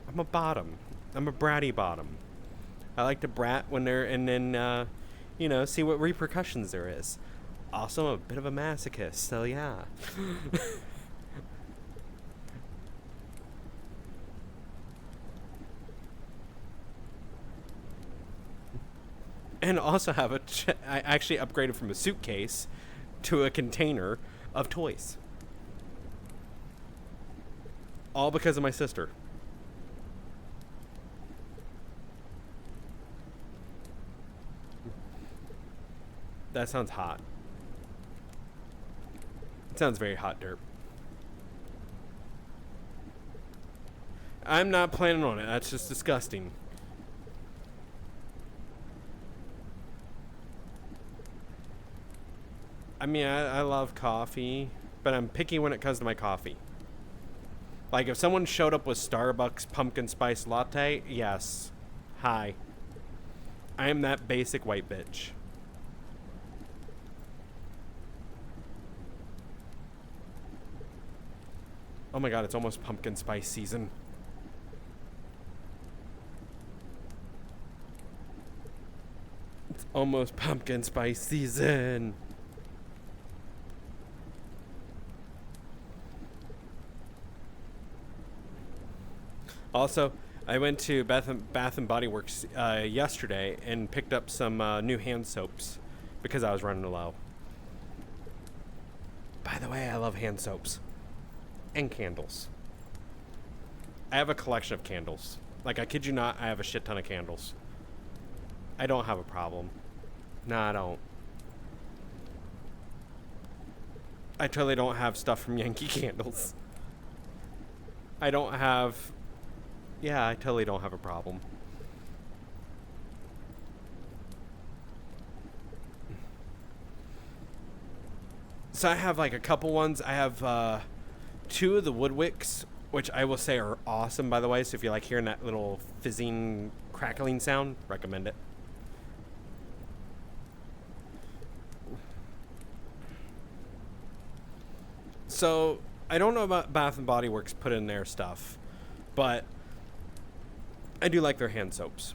I'm a bottom. I'm a bratty bottom. I like to brat when they're, and then, you know, see what repercussions there is. Also, I'm a bit of a masochist, so yeah. And also have I actually upgraded from a suitcase to a container of toys. All because of my sister. That sounds hot. It sounds very hot, derp. I'm not planning on it. That's just disgusting. I mean, I love coffee, but I'm picky when it comes to my coffee. Like, if someone showed up with Starbucks pumpkin spice latte, yes. Hi. I am that basic white bitch. Oh my god, it's almost pumpkin spice season. It's almost pumpkin spice season. Also, I went to Bath and Body Works yesterday and picked up some new hand soaps because I was running low. By the way, I love hand soaps. And candles. I have a collection of candles. Like, I kid you not, I have a shit ton of candles. I don't have a problem. No, I don't. I totally don't have stuff from Yankee Candles. I don't have... Yeah, I totally don't have a problem. So I have like a couple ones. I have 2 of the Woodwicks, which I will say are awesome, by the way. So if you like hearing that little fizzing, crackling sound, recommend it. So I don't know about Bath and Body Works put in their stuff, but I do like their hand soaps.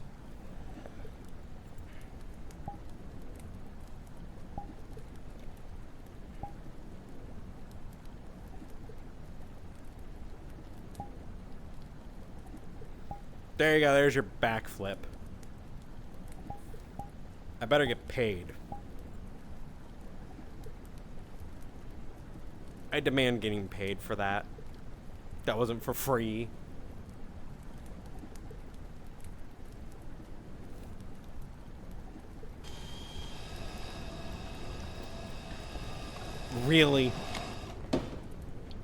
There you go. There's your backflip. I better get paid. I demand getting paid for that. That wasn't for free. Really?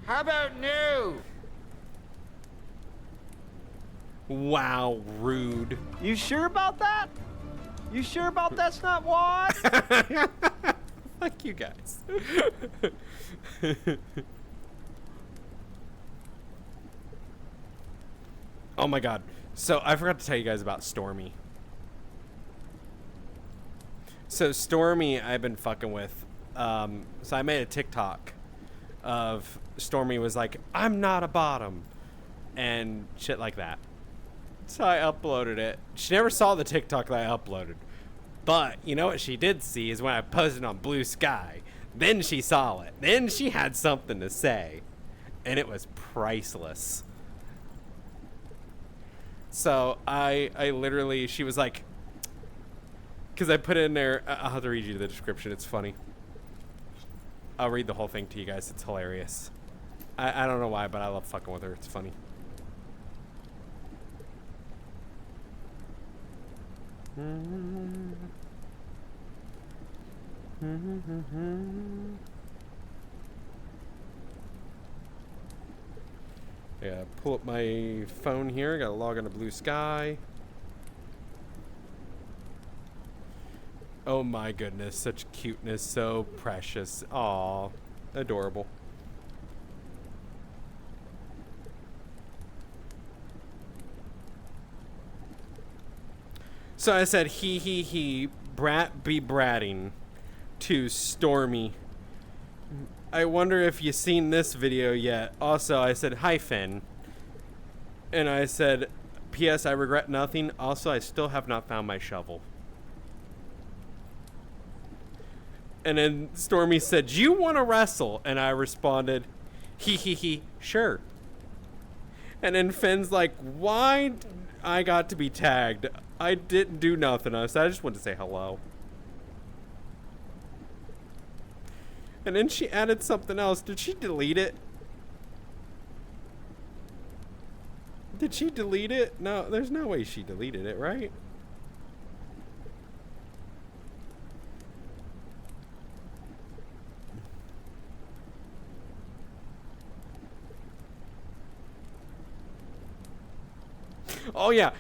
How about no? Wow, rude. You sure about that? You sure about that's not why? Fuck you guys. Oh my god. So I forgot to tell you guys about Stormy. So Stormy I've been fucking with. So I made a TikTok of Stormy was like, I'm not a bottom. And shit like that. So I uploaded it. She never saw the TikTok that I uploaded. But you know what she did see is when I posted on Blue Sky. Then she saw it. Then she had something to say. And it was priceless. So I literally, she was like, because I put it in there, I'll have to read you the description. It's funny. I'll read the whole thing to you guys. It's hilarious. I don't know why, but I love fucking with her. It's funny. Yeah, pull up my phone here. Gotta log into Blue Sky. Oh my goodness, such cuteness, so precious. Aw, adorable. So I said, he, brat be bratting to Stormy. I wonder if you seen this video yet. Also, I said, hi, Finn. And I said, P.S. I regret nothing. Also, I still have not found my shovel. And then Stormy said, do you want to wrestle? And I responded, he, sure. And then Finn's like, why I got to be tagged? I didn't do nothing. I just wanted to say hello. And then she added something else. Did she delete it? Did she delete it? No, there's no way she deleted it, right? Oh yeah,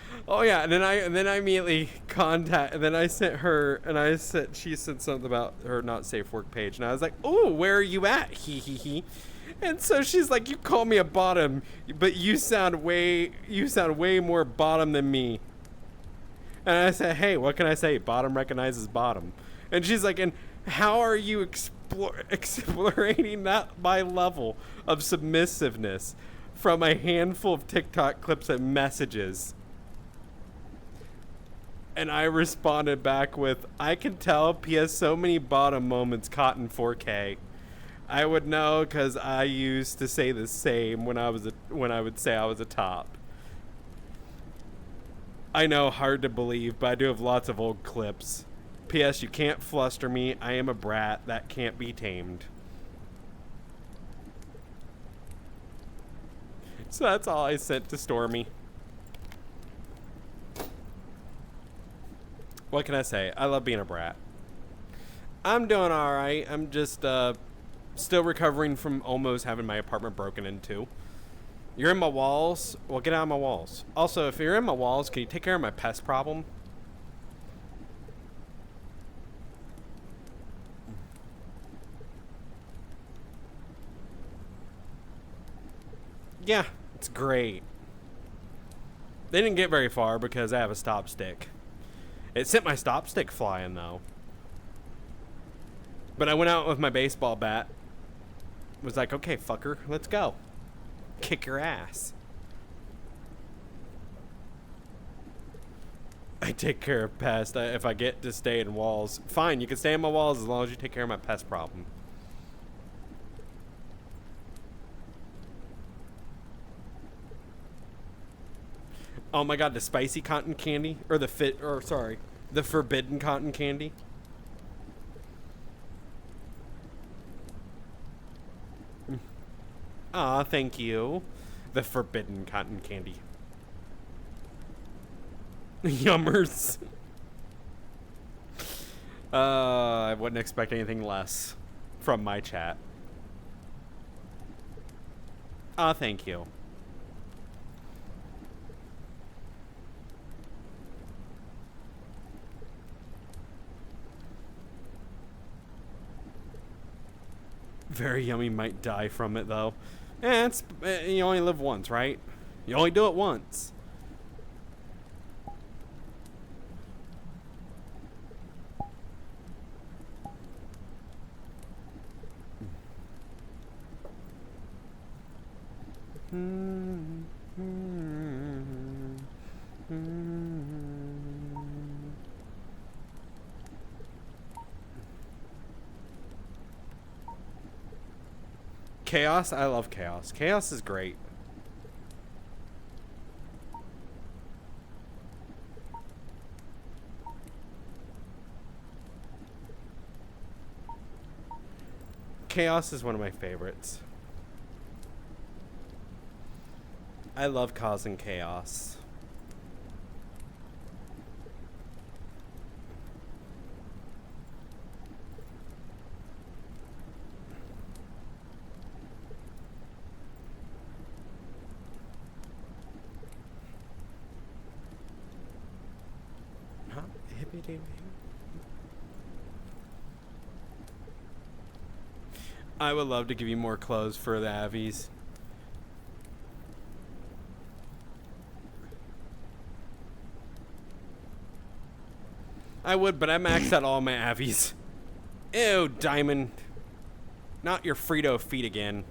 and then I immediately and then I sent her, and she said something about her not safe work page, and I was like, oh, where are you at? He. And so she's like, you call me a bottom, but you sound way more bottom than me. And I said, hey, what can I say? Bottom recognizes bottom. And she's like, and how are you explorating that my level of submissiveness from a handful of TikTok clips and messages? And I responded back with, I can tell P.S. so many bottom moments caught in 4K. I would know because I used to say the same when I would say I was a top. I know, hard to believe, but I do have lots of old clips. P.S. You can't fluster me. I am a brat that can't be tamed. So that's all I sent to Stormy. What can I say? I love being a brat. I'm doing alright. I'm just still recovering from almost having my apartment broken into. You're in my walls? Well, get out of my walls. Also, if you're in my walls, can you take care of my pest problem? yeah, it's great. They didn't get very far because I have a stop stick. It sent my stop stick flying, though. But I went out with my baseball bat. Was like, okay, fucker, let's go. Kick your ass. I take care of pests. If I get to stay in walls, fine, you can stay in my walls as long as you take care of my pest problem. Oh my god, the spicy cotton candy, or the the forbidden cotton candy. Aw, thank you. The forbidden cotton candy. Yummers. I wouldn't expect anything less from my chat. Aw, thank you. Very yummy, might die from it though. You only live once, right? You only do it once. Chaos? I love chaos. Chaos is great. Chaos is one of my favorites. I love causing chaos. Huh? Hippity. I would love to give you more clothes for the Avies. I would, but I maxed out all my Avies. Ew, Diamond. Not your Frito feet again.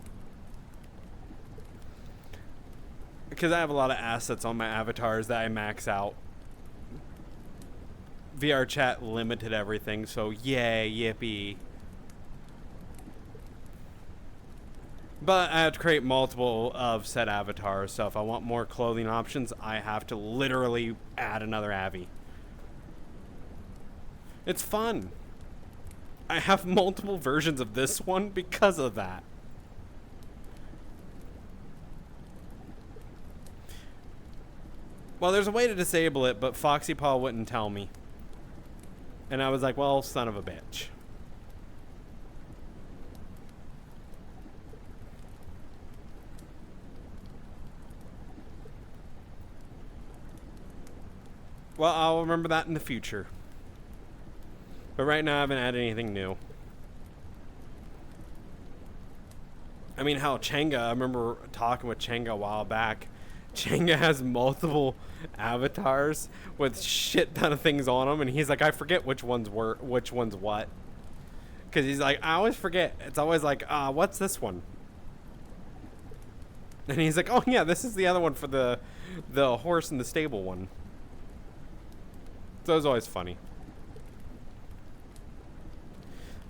Because I have a lot of assets on my avatars that I max out. VR chat limited everything, so yay, yippee. But I have to create multiple of said avatars, so if I want more clothing options, I have to literally add another Avi. It's fun. I have multiple versions of this one because of that. Well, there's a way to disable it, but Foxy Paw wouldn't tell me. And I was like, well, son of a bitch. Well, I'll remember that in the future. But right now, I haven't added anything new. I mean, hell, Changa, I remember talking with Changa a while back. Changa has multiple avatars with shit ton of things on them, and he's like, I forget which one's what. Because he's like, I always forget. It's always like, what's this one? And he's like, oh yeah, this is the other one for the horse in the stable one. So it was always funny.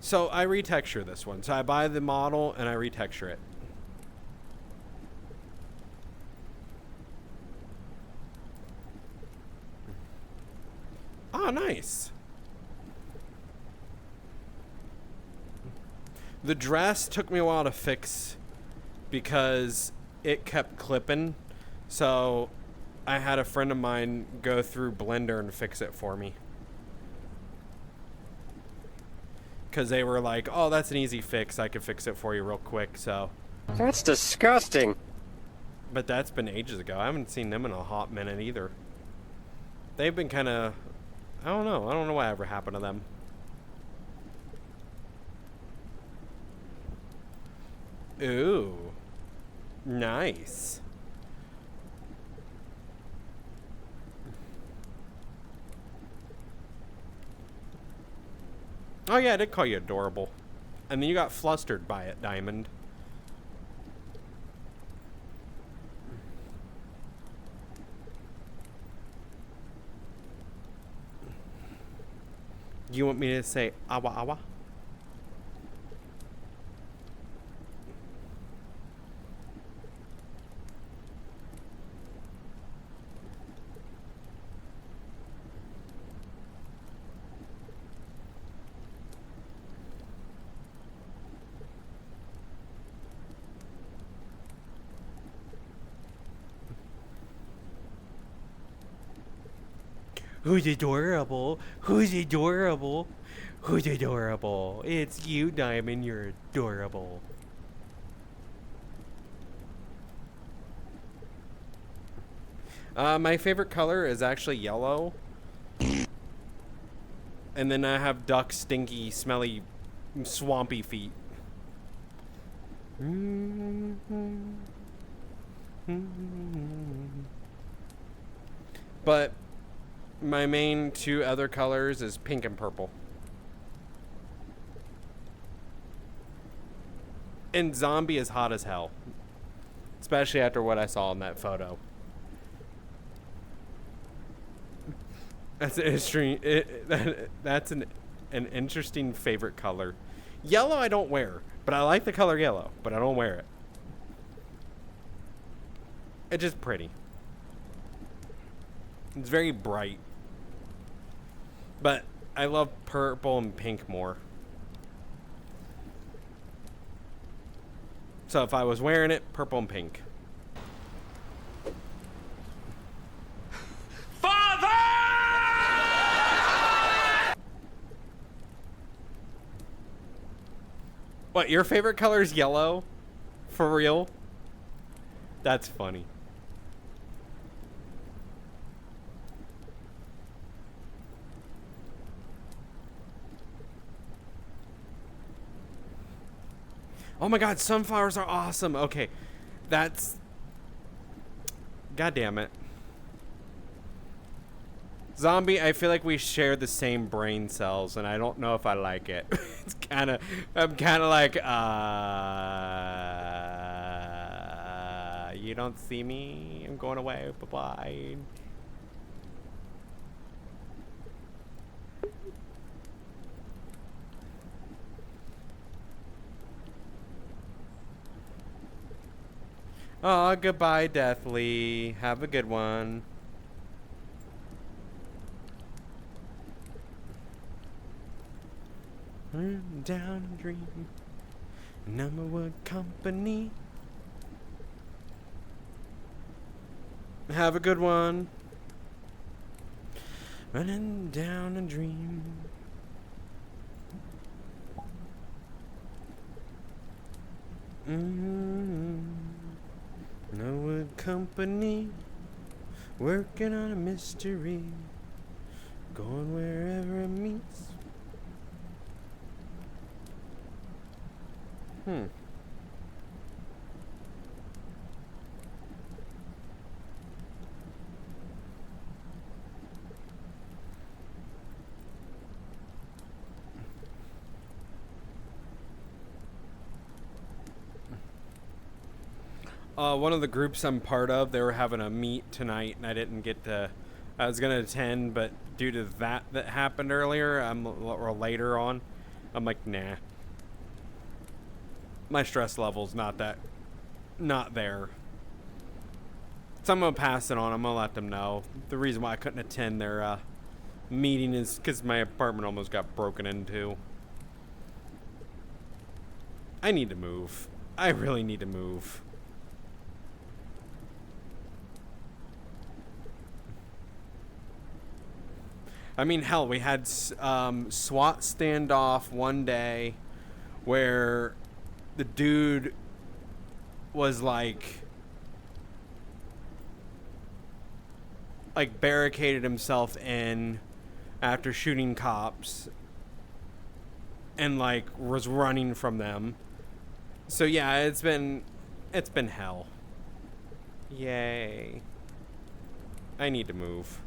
So I retexture this one. So I buy the model and I retexture it. Oh, nice. The dress took me a while to fix because it kept clipping. So I had a friend of mine go through Blender and fix it for me. Because they were like, oh, that's an easy fix. I could fix it for you real quick, so. That's disgusting. But that's been ages ago. I haven't seen them in a hot minute either. They've been kind of, I don't know what ever happened to them. Ooh. Nice. Oh yeah, I did call you adorable. And then you got flustered by it, Diamond. You want me to say awa awa? Who's adorable? Who's adorable? Who's adorable? It's you, Diamond. You're adorable. My favorite color is actually yellow. And then I have duck stinky, smelly, swampy feet. But my main two other colors is pink and purple. And zombie is hot as hell. Especially after what I saw in that photo. That's an interesting, that's an interesting favorite color. Yellow I don't wear, but I like the color yellow, but I don't wear it. It's just pretty. It's very bright. But I love purple and pink more. So if I was wearing it, purple and pink. What, your favorite color is yellow? For real? That's funny. Oh my god, sunflowers are awesome. Okay, that's... God damn it. Zombie, I feel like we share the same brain cells, and I don't know if I like it. It's kind of... I'm kind of like, you don't see me? I'm going away. Bye-bye. Oh, goodbye, Deathly. Have a good one. Down a dream. Number one company. Have a good one. Running down a dream. Norwood Company, working on a mystery, going wherever it meets. One of the groups I'm part of, they were having a meet tonight, and I didn't get to. I was gonna attend, but due to that happened earlier, or later on, I'm like, nah. My stress level's not there. So I'm gonna pass it on. I'm gonna let them know. The reason why I couldn't attend their meeting is because my apartment almost got broken into. I need to move. I really need to move. I mean, hell, we had SWAT standoff one day where the dude was like barricaded himself in after shooting cops and like was running from them. So yeah, it's been It's been hell. Yay. I need to move.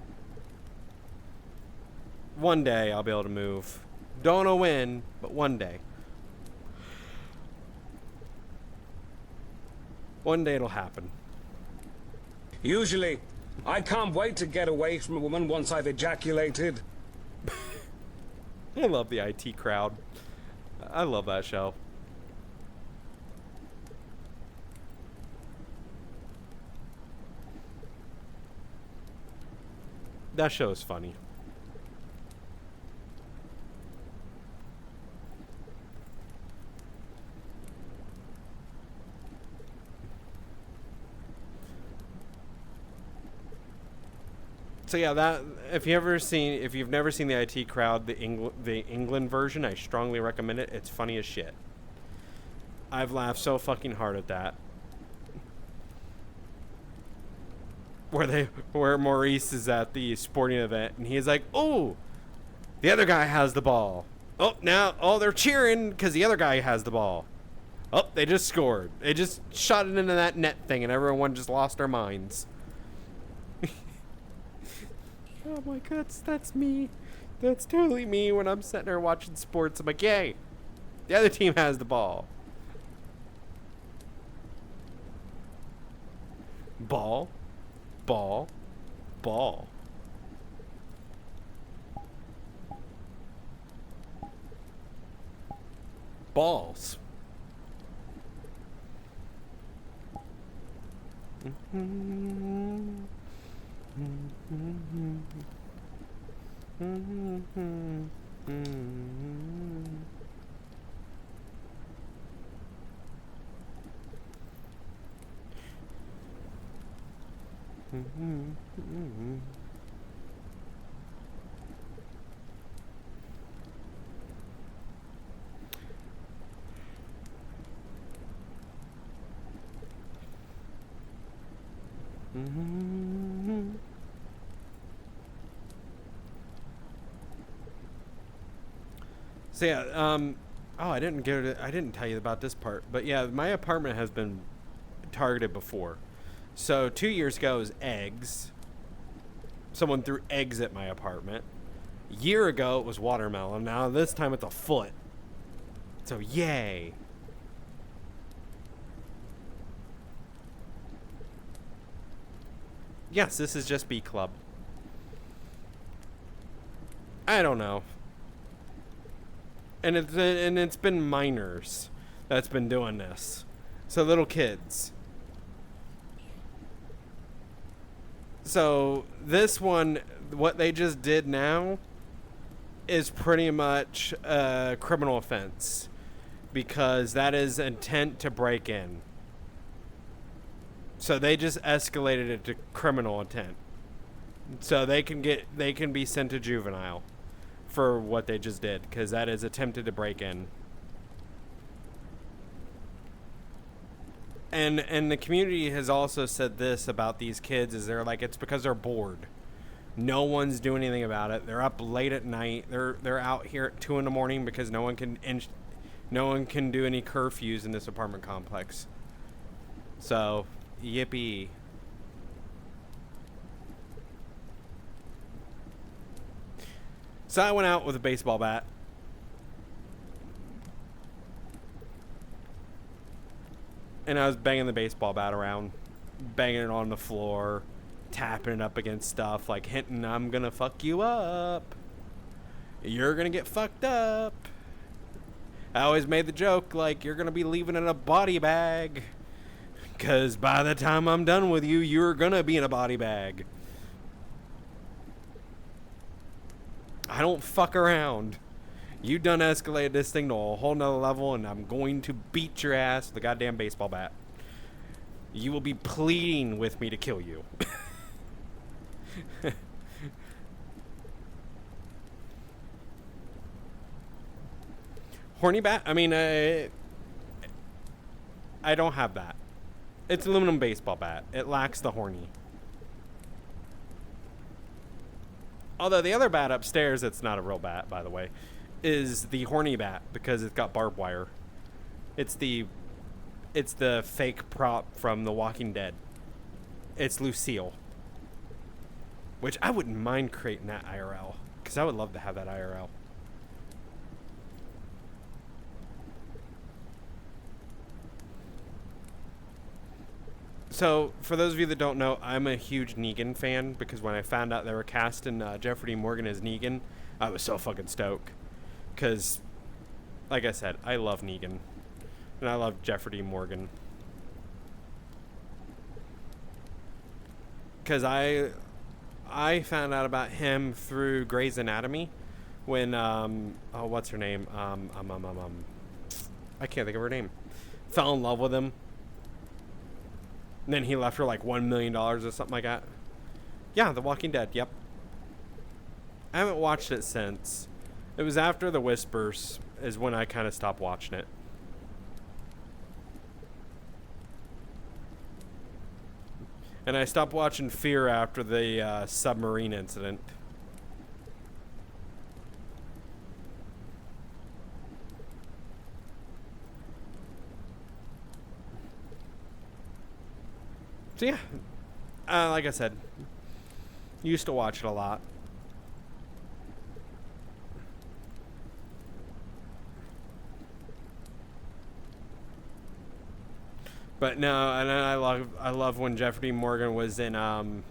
One day I'll be able to move. Don't know when, but one day. One day it'll happen. Usually, I can't wait to get away from a woman once I've ejaculated. I love the IT crowd. I love that show. That show is funny. So yeah, that if you've never seen the IT crowd, the England version, I strongly recommend it. It's funny as shit. I've laughed so fucking hard at that. Where Maurice is at the sporting event and he's like, "Oh, the other guy has the ball. Oh, they're cheering because the other guy has the ball. Oh, they just scored. They just shot it into that net thing and everyone just lost their minds." Oh my god, that's me. That's totally me when I'm sitting there watching sports. I'm like, yay, the other team has the ball. Ball. Ball. Ball. Balls. So yeah, oh, I didn't tell you about this part, but yeah, my apartment has been targeted before. So 2 years ago it was eggs. Someone threw eggs at my apartment. A year ago it was watermelon. Now this time it's a foot. So yay. Yes, this is just B Club. I don't know. And it's been minors that's been doing this. So little kids. So this one, what they just did now is pretty much a criminal offense because that is intent to break in. So they just escalated it to criminal intent. So they can be sent to juvenile for what they just did because that is attempted to break in. And the community has also said this about these kids is they're like, it's because they're bored. No one's doing anything about it. They're up late at night. They're out here at 2 a.m. because no one can do any curfews in this apartment complex. So, yippee. So I went out with a baseball bat. And I was banging the baseball bat around, banging it on the floor, tapping it up against stuff, like hinting, I'm gonna fuck you up. You're gonna get fucked up. I always made the joke, like, you're gonna be leaving in a body bag. Because by the time I'm done with you, you're gonna be in a body bag. I don't fuck around. You done escalated this thing to a whole nother level, and I'm going to beat your ass with a goddamn baseball bat. You will be pleading with me to kill you. Horny bat? I mean, I don't have that. It's aluminum baseball bat. It lacks the horny. Although the other bat upstairs, it's not a real bat, by the way, is the horny bat because it's got barbed wire. It's the It's the fake prop from The Walking Dead. It's Lucille. Which I wouldn't mind creating that IRL. Because I would love to have that IRL. So, for those of you that don't know, I'm a huge Negan fan. Because when I found out they were casting Jeffrey D. Morgan as Negan, I was so fucking stoked. Because, like I said, I love Negan. And I love Jeffrey D. Morgan. Because I found out about him through Grey's Anatomy. When, oh, what's her name? I can't think of her name. Fell in love with him. And then he left her like $1 million or something like that. Yeah, The Walking Dead, yep. I haven't watched it since. It was after The Whispers is when I kind of stopped watching it. And I stopped watching Fear after the submarine incident. So yeah, like I said, used to watch it a lot. But no, and I love when Jeffrey D. Morgan was in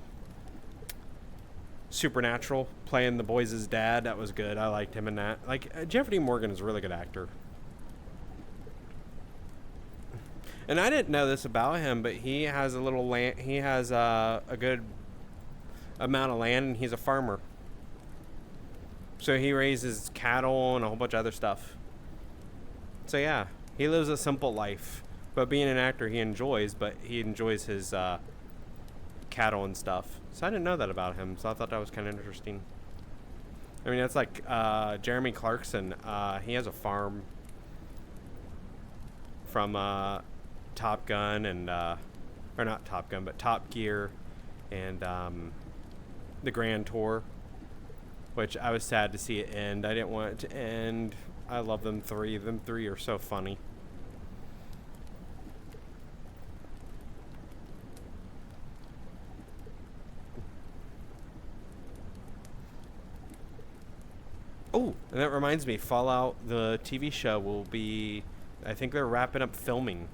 Supernatural, playing the boys' dad. That was good. I liked him in that. Like Jeffrey D. Morgan is a really good actor. And I didn't know this about him, but he has a little land. He has a good amount of land, and he's a farmer. So he raises cattle and a whole bunch of other stuff. So yeah, he lives a simple life. But being an actor, he enjoys. But he enjoys his cattle and stuff. So I didn't know that about him. So I thought that was kind of interesting. I mean, that's like Jeremy Clarkson. He has a farm from Top Gun and or not Top Gun, but Top Gear and the Grand Tour, which I was sad to see it end. I didn't want it to end. I love them three. Them three are so funny. Oh, and that reminds me, Fallout, the TV show, will be, I think they're wrapping up filming.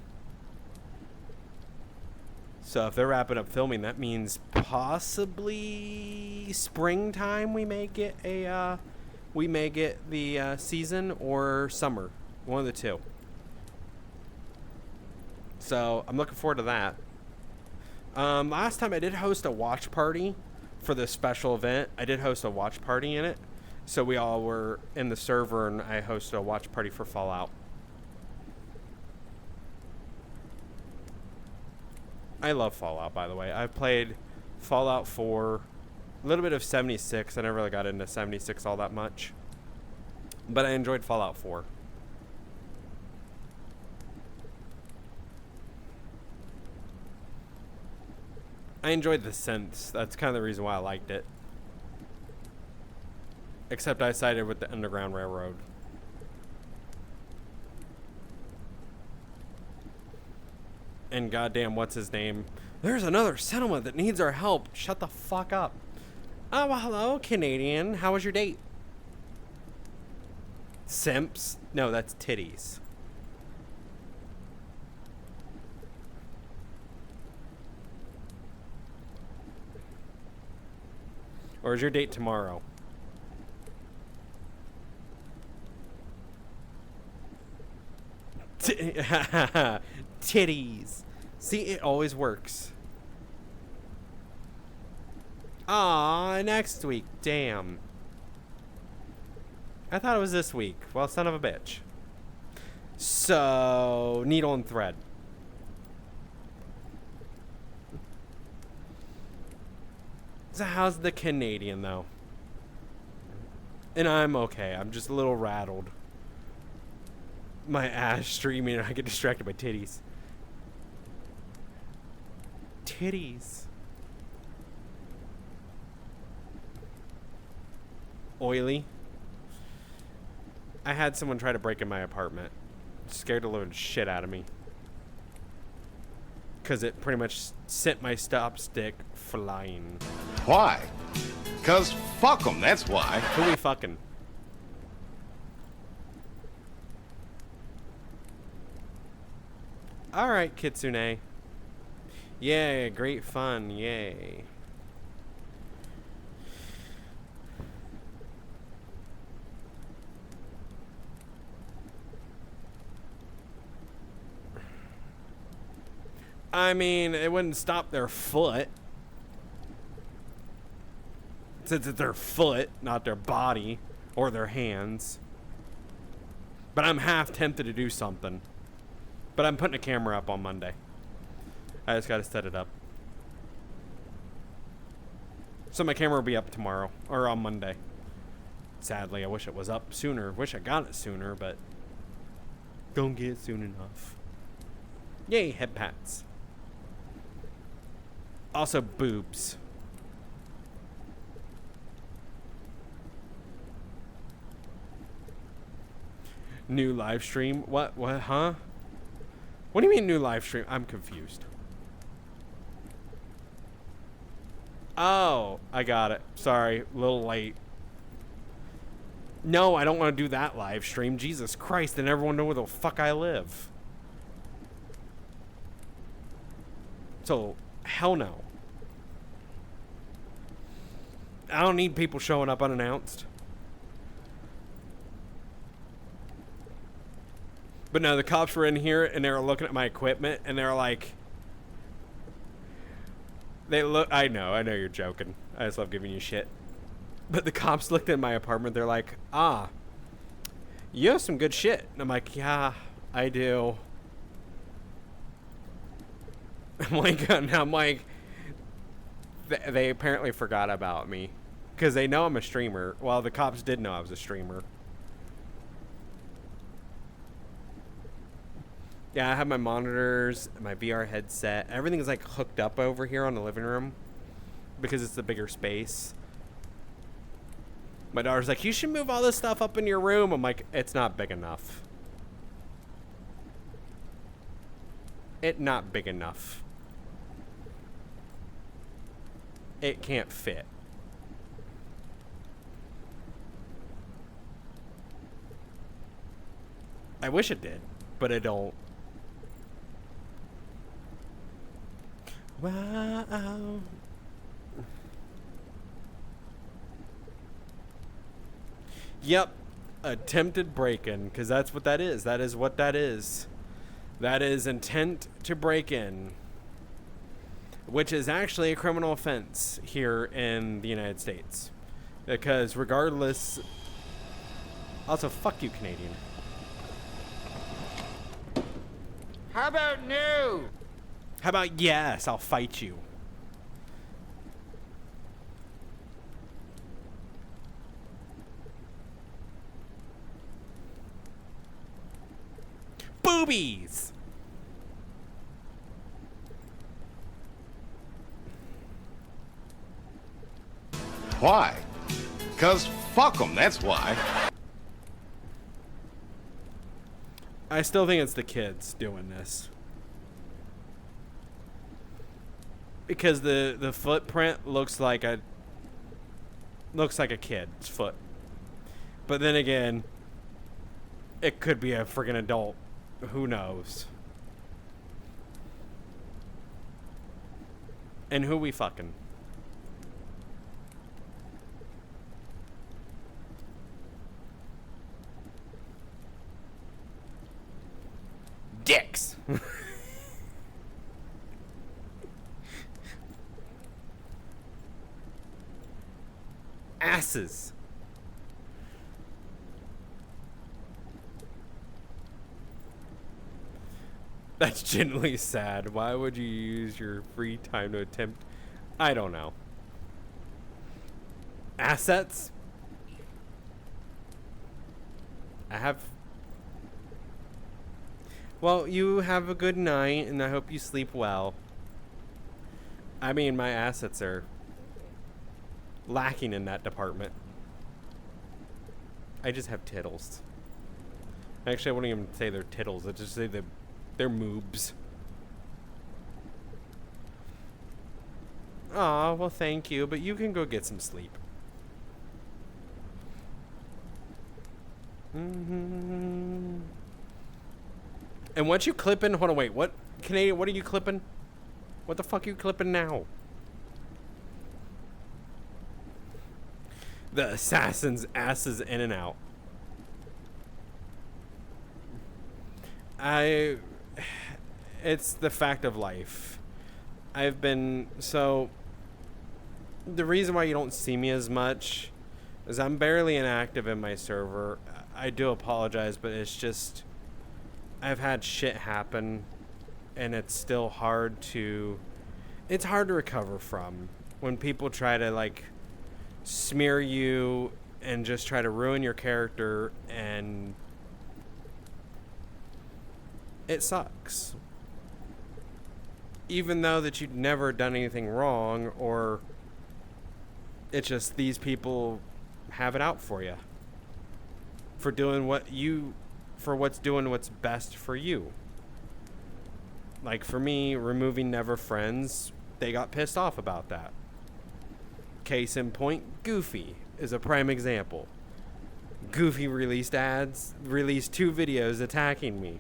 So if they're wrapping up filming, that means possibly springtime we may get the season, or summer, one of the two. So I'm looking forward to that. Last time I did host a watch party for this special event. I did host a watch party in it. So we all were in the server, and I hosted a watch party for Fallout. I love Fallout, by the way. I've played Fallout 4, a little bit of 76. I never really got into 76 all that much. But I enjoyed Fallout 4. I enjoyed the synths. That's kind of the reason why I liked it. Except I sided with the Underground Railroad. And goddamn, what's his name? There's another settlement that needs our help. Shut the fuck up. Oh, well, hello, Canadian. How was your date? Simps? No, that's titties. Or is your date tomorrow? Titties. See, it always works. Ah, next week. Damn. I thought it was this week. Well, son of a bitch. So, needle and thread. So how's the Canadian, though? And I'm okay. I'm just a little rattled. My ass streaming and I get distracted by titties. Titties. Oily. I had someone try to break in my apartment. Scared the living shit out of me. because it pretty much sent my stop stick flying. Why? Because fuck them, that's why. Who we fucking? Alright, Kitsune. Yay, great fun, yay. I mean, it wouldn't stop their foot. Since it's their foot, not their body or their hands. But I'm half tempted to do something. But I'm putting a camera up on Monday. I just gotta set it up. So my camera will be up tomorrow, or on Monday. Sadly, I wish it was up sooner. Wish I got it sooner, but don't get it soon enough. Yay, head pats. Also, boobs. New live stream? What, huh? What do you mean new live stream? I'm confused. Oh, I got it. Sorry, a little late. No, I don't want to do that live stream. Jesus Christ, then everyone know where the fuck I live. So, hell no. I don't need people showing up unannounced. But no, the cops were in here and they were looking at my equipment and they were like, I know you're joking. I just love giving you shit. But the cops looked at my apartment, they're like, you have some good shit. And I'm like, yeah, I do. I'm like, they apparently forgot about me. Because they know I'm a streamer. Well, the cops did know I was a streamer. Yeah, I have my monitors, my VR headset. Everything's like hooked up over here on the living room. Because it's the bigger space. My daughter's like, you should move all this stuff up in your room. I'm like, it's not big enough. It's not big enough. It can't fit. I wish it did, but it don't. Wow. Yep, attempted break-in, because that's what that is. That is what that is. That is intent to break in, which is actually a criminal offense here in the United States. Because regardless... Also, fuck you, Canadian. How about no? How about yes, I'll fight you. Boobies! Why? Because fuck them, that's why. I still think it's the kids doing this. Because the footprint looks like a kid's foot. But then again, it could be a friggin' adult. Who knows? And who we fucking? Dicks. Asses. That's genuinely sad. Why would you use your free time to attempt? I don't know. Assets? I have... Well, you have a good night, and I hope you sleep well. I mean, my assets are lacking in that department. I just have tittles. Actually, I wouldn't even say they're tittles. I just say they're moobs. Aw, well, thank you, but you can go get some sleep. And what you clipping? Hold on, wait. What? Canadian, what are you clipping? What the fuck are you clipping now? The assassin's asses in and out. It's the fact of life. I've been, so, the reason why you don't see me as much is I'm barely inactive in my server. I do apologize, but it's just, I've had shit happen, and it's still hard to, it's hard to recover from. When people try to, like, smear you and just try to ruin your character, and it sucks. Even though that you'd never done anything wrong, or it's just these people have it out for you for doing what's best for you. Like for me, removing Never Friends, they got pissed off about that. Case in point, Goofy is a prime example. Goofy released 2 videos attacking me.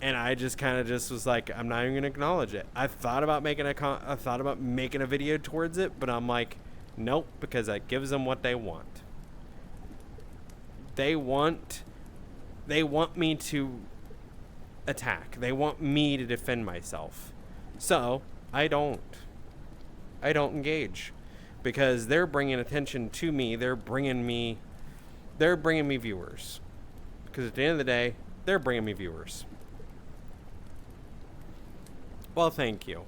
And I just kind of just was like, I'm not even gonna acknowledge it. I thought about making a video towards it, but I'm like, nope, because that gives them what they want. They want me to attack. They want me to defend myself. So I don't engage, because they're bringing attention to me. They're bringing me viewers. Because at the end of the day, they're bringing me viewers. Well, thank you.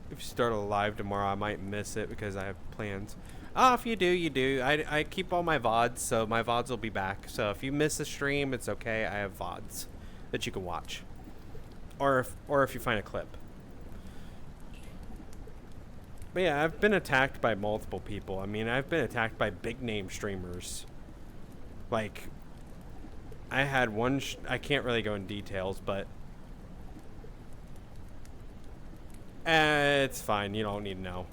If you start a live tomorrow, I might miss it because I have plans. Oh, if you do, you do. I keep all my VODs, so my VODs will be back. So if you miss a stream, it's okay. I have VODs that you can watch. Or if you find a clip. But yeah, I've been attacked by multiple people. I mean, I've been attacked by big name streamers. Like, I had one, I can't really go in details, but it's fine. You don't need to know.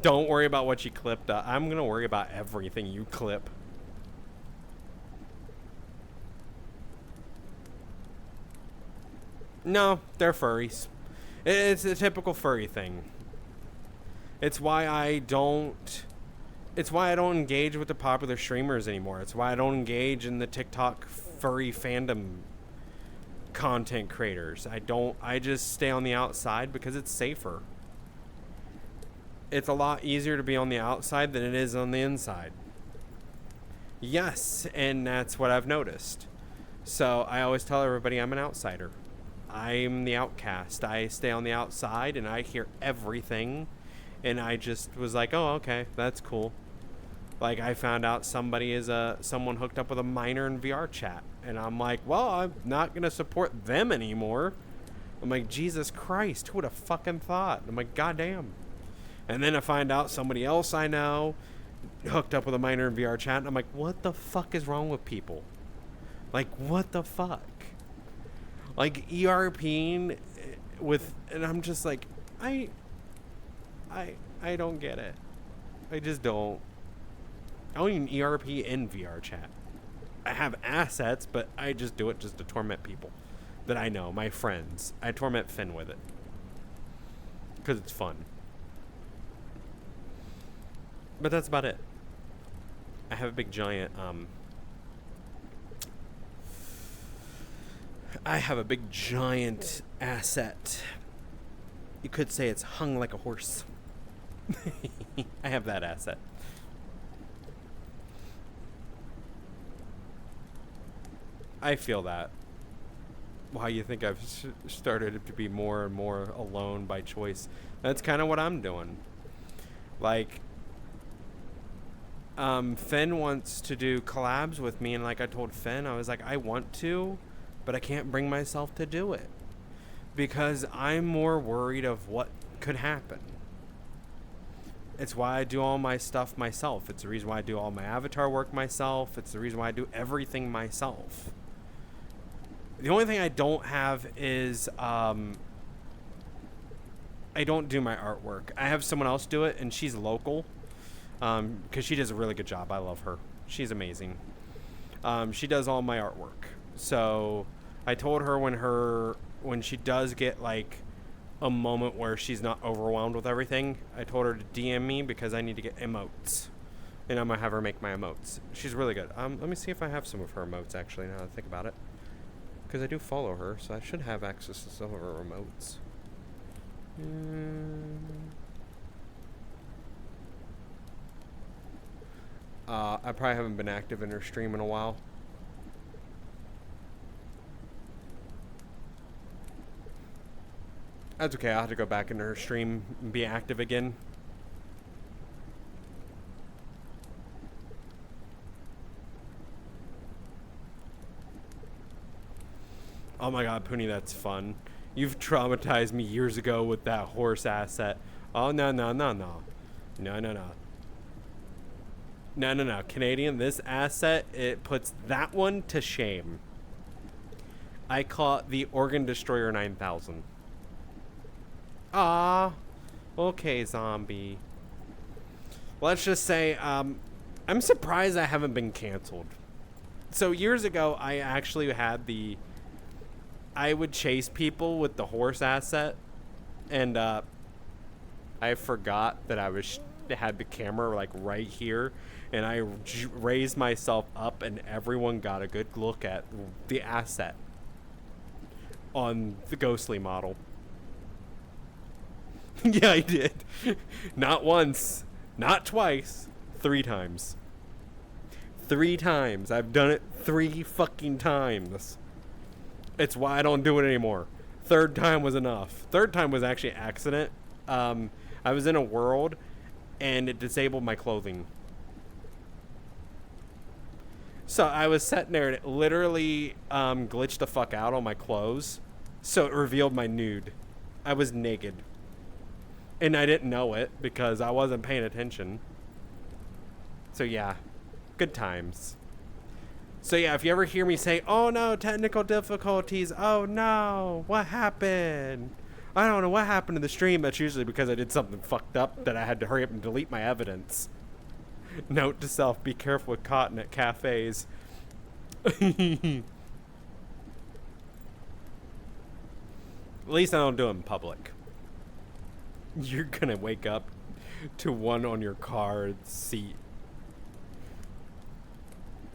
Don't worry about what you clipped. I'm going to worry about everything you clip. No, they're furries. It's a typical furry thing. It's why I don't engage with the popular streamers anymore. It's why I don't engage in the TikTok furry fandom content creators. I just stay on the outside because it's safer. It's a lot easier to be on the outside than it is on the inside. Yes, and that's what I've noticed. So I always tell everybody I'm an outsider. I'm the outcast. I stay on the outside and I hear everything, and I just was like, oh, okay, that's cool. Like, I found out somebody is someone hooked up with a minor in VR chat, and I'm like, well, I'm not gonna support them anymore. I'm like, Jesus Christ, who would have fucking thought? I'm like, goddamn. And then I find out somebody else I know hooked up with a minor in VR chat, and I'm like, what the fuck is wrong with people? Like, what the fuck? Like, ERPing with, and I'm just like, I don't get it. I just don't. I don't even ERP in VR chat. I have assets, but I just do it just to torment people that I know, my friends. I torment Finn with it because it's fun. But that's about it. I have a big giant, asset. You could say it's hung like a horse. I have that asset. I feel that. Why you think I've started to be more and more alone by choice? That's kind of what I'm doing. Like, Finn wants to do collabs with me, and like I told Finn, I was like, I want to, but I can't bring myself to do it because I'm more worried of what could happen. It's why I do all my stuff myself. It's the reason why I do all my avatar work myself. It's the reason why I do everything myself. The only thing I don't have is I don't do my artwork. I have someone else do it, and she's local, because she does a really good job. I love her. She's amazing. She does all my artwork. So I told her when she does get like a moment where she's not overwhelmed with everything, I told her to DM me because I need to get emotes, and I'm gonna have her make my emotes. She's really good. Let me see if I have some of her emotes actually. Now that I think about it, because I do follow her, so I should have access to some of her emotes. I probably haven't been active in her stream in a while. That's okay, I'll have to go back into her stream and be active again. Oh my god, Poonie, that's fun. You've traumatized me years ago with that horse asset. Oh, no. No. Canadian, this asset, it puts that one to shame. I call it the Organ Destroyer 9000. Ah, okay, zombie. Let's just say, I'm surprised I haven't been canceled. So years ago, I actually had I would chase people with the horse asset, and I forgot that I had the camera like right here, and I raised myself up, and everyone got a good look at the asset on the Ghostly model. Yeah, I did. Not once, not twice, 3 times. 3 times. I've done it 3 fucking times. It's why I don't do it anymore. 3rd time was enough. 3rd time was actually an accident. I was in a world, and it disabled my clothing. So I was sitting there, and it literally glitched the fuck out on my clothes. So it revealed my nude. I was naked. And I didn't know it because I wasn't paying attention. So yeah, good times. So yeah, if you ever hear me say, oh no, technical difficulties, oh no, what happened? I don't know what happened to the stream. That's usually because I did something fucked up that I had to hurry up and delete my evidence. Note to self, be careful with cotton at cafes. At least I don't do it in public. You're gonna wake up to one on your car seat.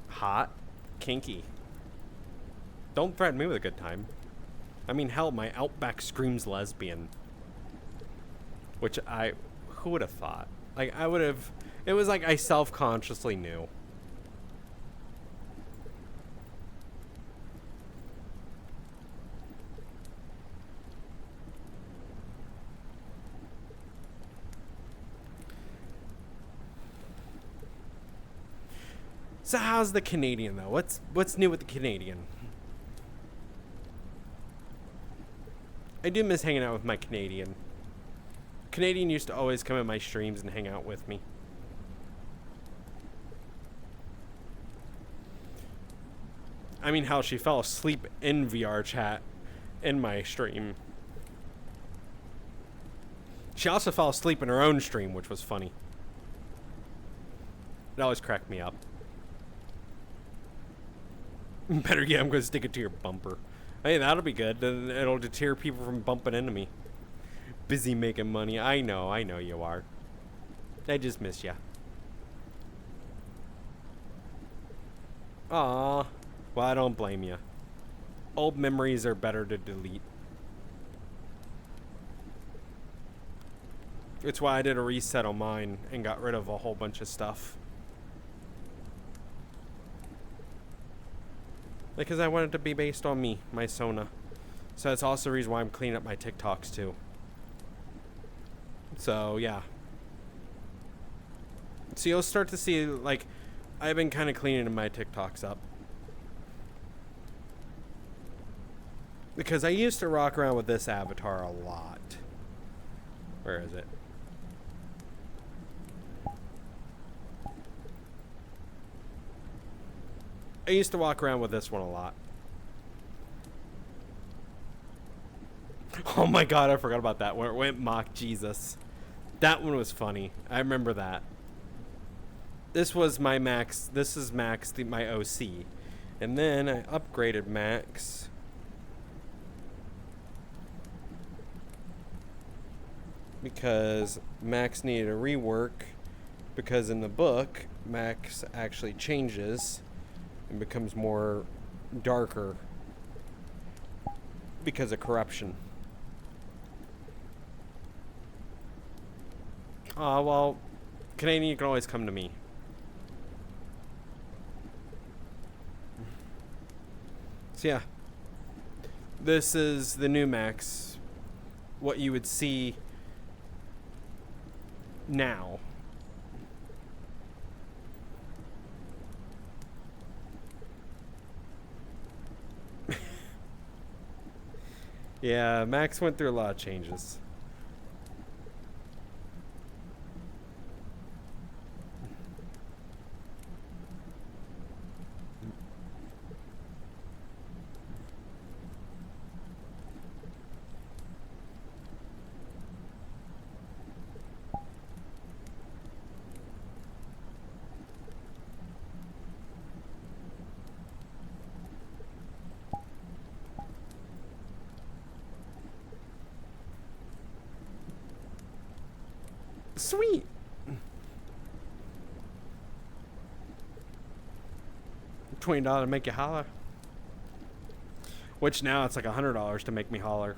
Hot? Kinky. Don't threaten me with a good time. I mean, hell, my Outback screams lesbian. Which who would have thought? Like, it was like I self-consciously knew. So how's the Canadian though? What's new with the Canadian? I do miss hanging out with my Canadian. Canadian used to always come in my streams and hang out with me. I mean, how she fell asleep in VR chat in my stream. She also fell asleep in her own stream, which was funny. It always cracked me up. Better yet, I'm going to stick it to your bumper. Hey, that'll be good. Then it'll deter people from bumping into me. Busy making money. I know you are. I just miss ya. Aw. Well, I don't blame you. Old memories are better to delete. It's why I did a reset on mine and got rid of a whole bunch of stuff. Because I want it to be based on me, my Sona. So that's also the reason why I'm cleaning up my TikToks too. So yeah. So you'll start to see, like, I've been kind of cleaning my TikToks up. Because I used to rock around with this avatar a lot. Where is it? I used to walk around with this one a lot. Oh my god, I forgot about that. Where it went mock Jesus. That one was funny. I remember that. This was my Max. This is Max, my OC. And then I upgraded Max. Because Max needed a rework. Because in the book, Max actually changes and becomes more darker because of corruption. Well, Canadian, you can always come to me. So yeah, this is the new Max. What you would see now. Yeah, Max went through a lot of changes. Sweet. $20 to make you holler. Which now it's like $100 to make me holler.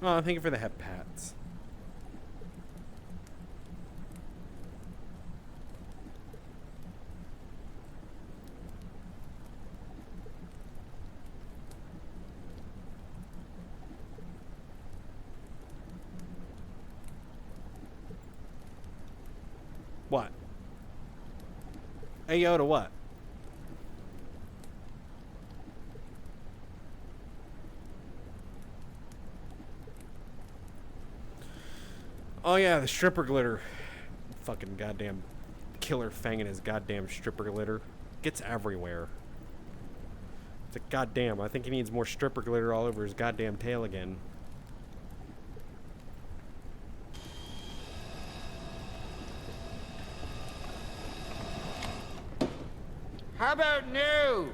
Oh, thank you for the hep pats. What? AO to what? Oh yeah, the stripper glitter. Fucking goddamn Killer Fang and his goddamn stripper glitter. Gets everywhere. It's like, goddamn, I think he needs more stripper glitter all over his goddamn tail again. How about new?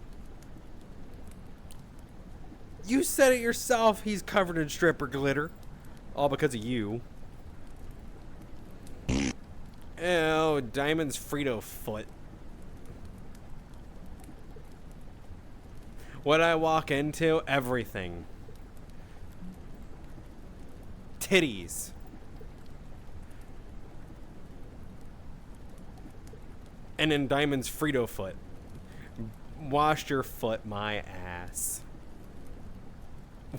You said it yourself, he's covered in stripper glitter. All because of you. Oh, Diamond's Frito foot. What I walk into, everything. Titties. And then Diamond's Frito foot. Washed your foot, my ass.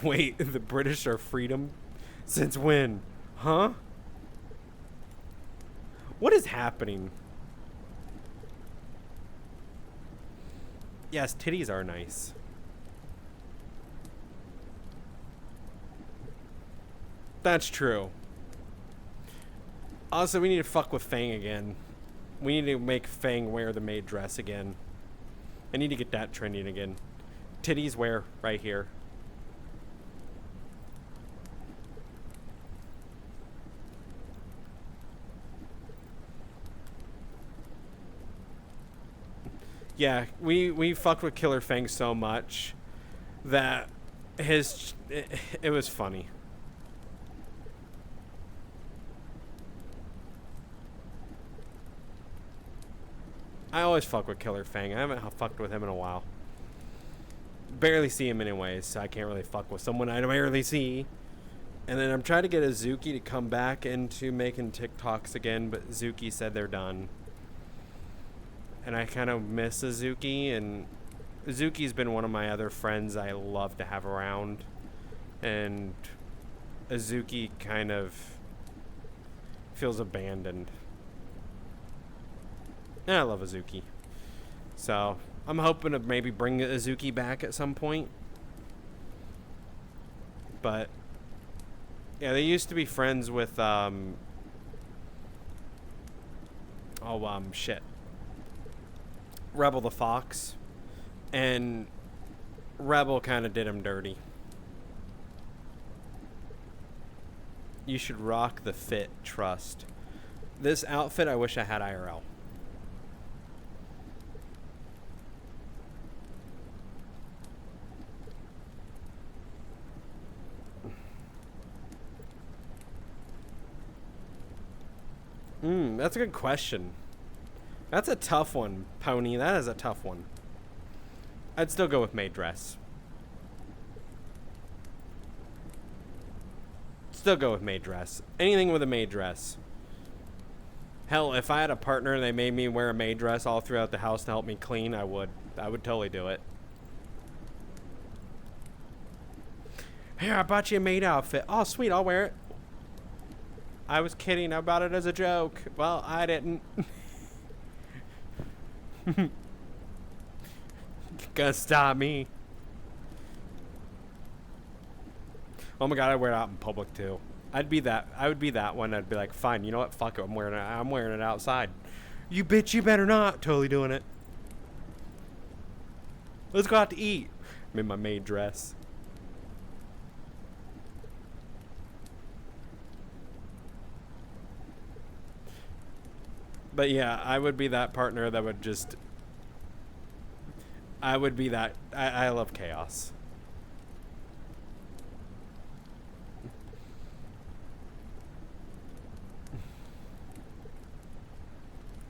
Wait, the British are freedom? Since when? Huh? What is happening? Yes, titties are nice. That's true. Also, we need to fuck with Fang again. We need to make Fang wear the maid dress again. I need to get that trending again. Titties wear right here. Yeah, we fucked with Killer Fang so much that it was funny. I always fuck with Killer Fang. I haven't fucked with him in a while. Barely see him anyways, so I can't really fuck with someone I barely see. And then I'm trying to get Azuki to come back into making TikToks again, but Azuki said they're done. And I kind of miss Azuki, and Azuki's been one of my other friends I love to have around. And Azuki kind of feels abandoned. And I love Azuki. So, I'm hoping to maybe bring Azuki back at some point. But, yeah, they used to be friends with Oh, shit. Rebel the Fox. And Rebel kind of did him dirty. You should rock the fit, trust. This outfit, I wish I had IRL. That's a good question. That's a tough one, Pony. That is a tough one. I'd still go with maid dress. Still go with maid dress. Anything with a maid dress. Hell, if I had a partner and they made me wear a maid dress all throughout the house to help me clean, I would. I would totally do it. Here, I bought you a maid outfit. Oh, sweet, I'll wear it. I was kidding about it as a joke. Well, I didn't. Gonna stop me. Oh my god, I wear it out in public too. I would be that one. I'd be like, fine, you know what? Fuck it. I'm wearing it outside. You bitch, you better not. Totally doing it. Let's go out to eat. I'm in my maid dress. But yeah, I would be that partner that would just... I would be that... I love chaos.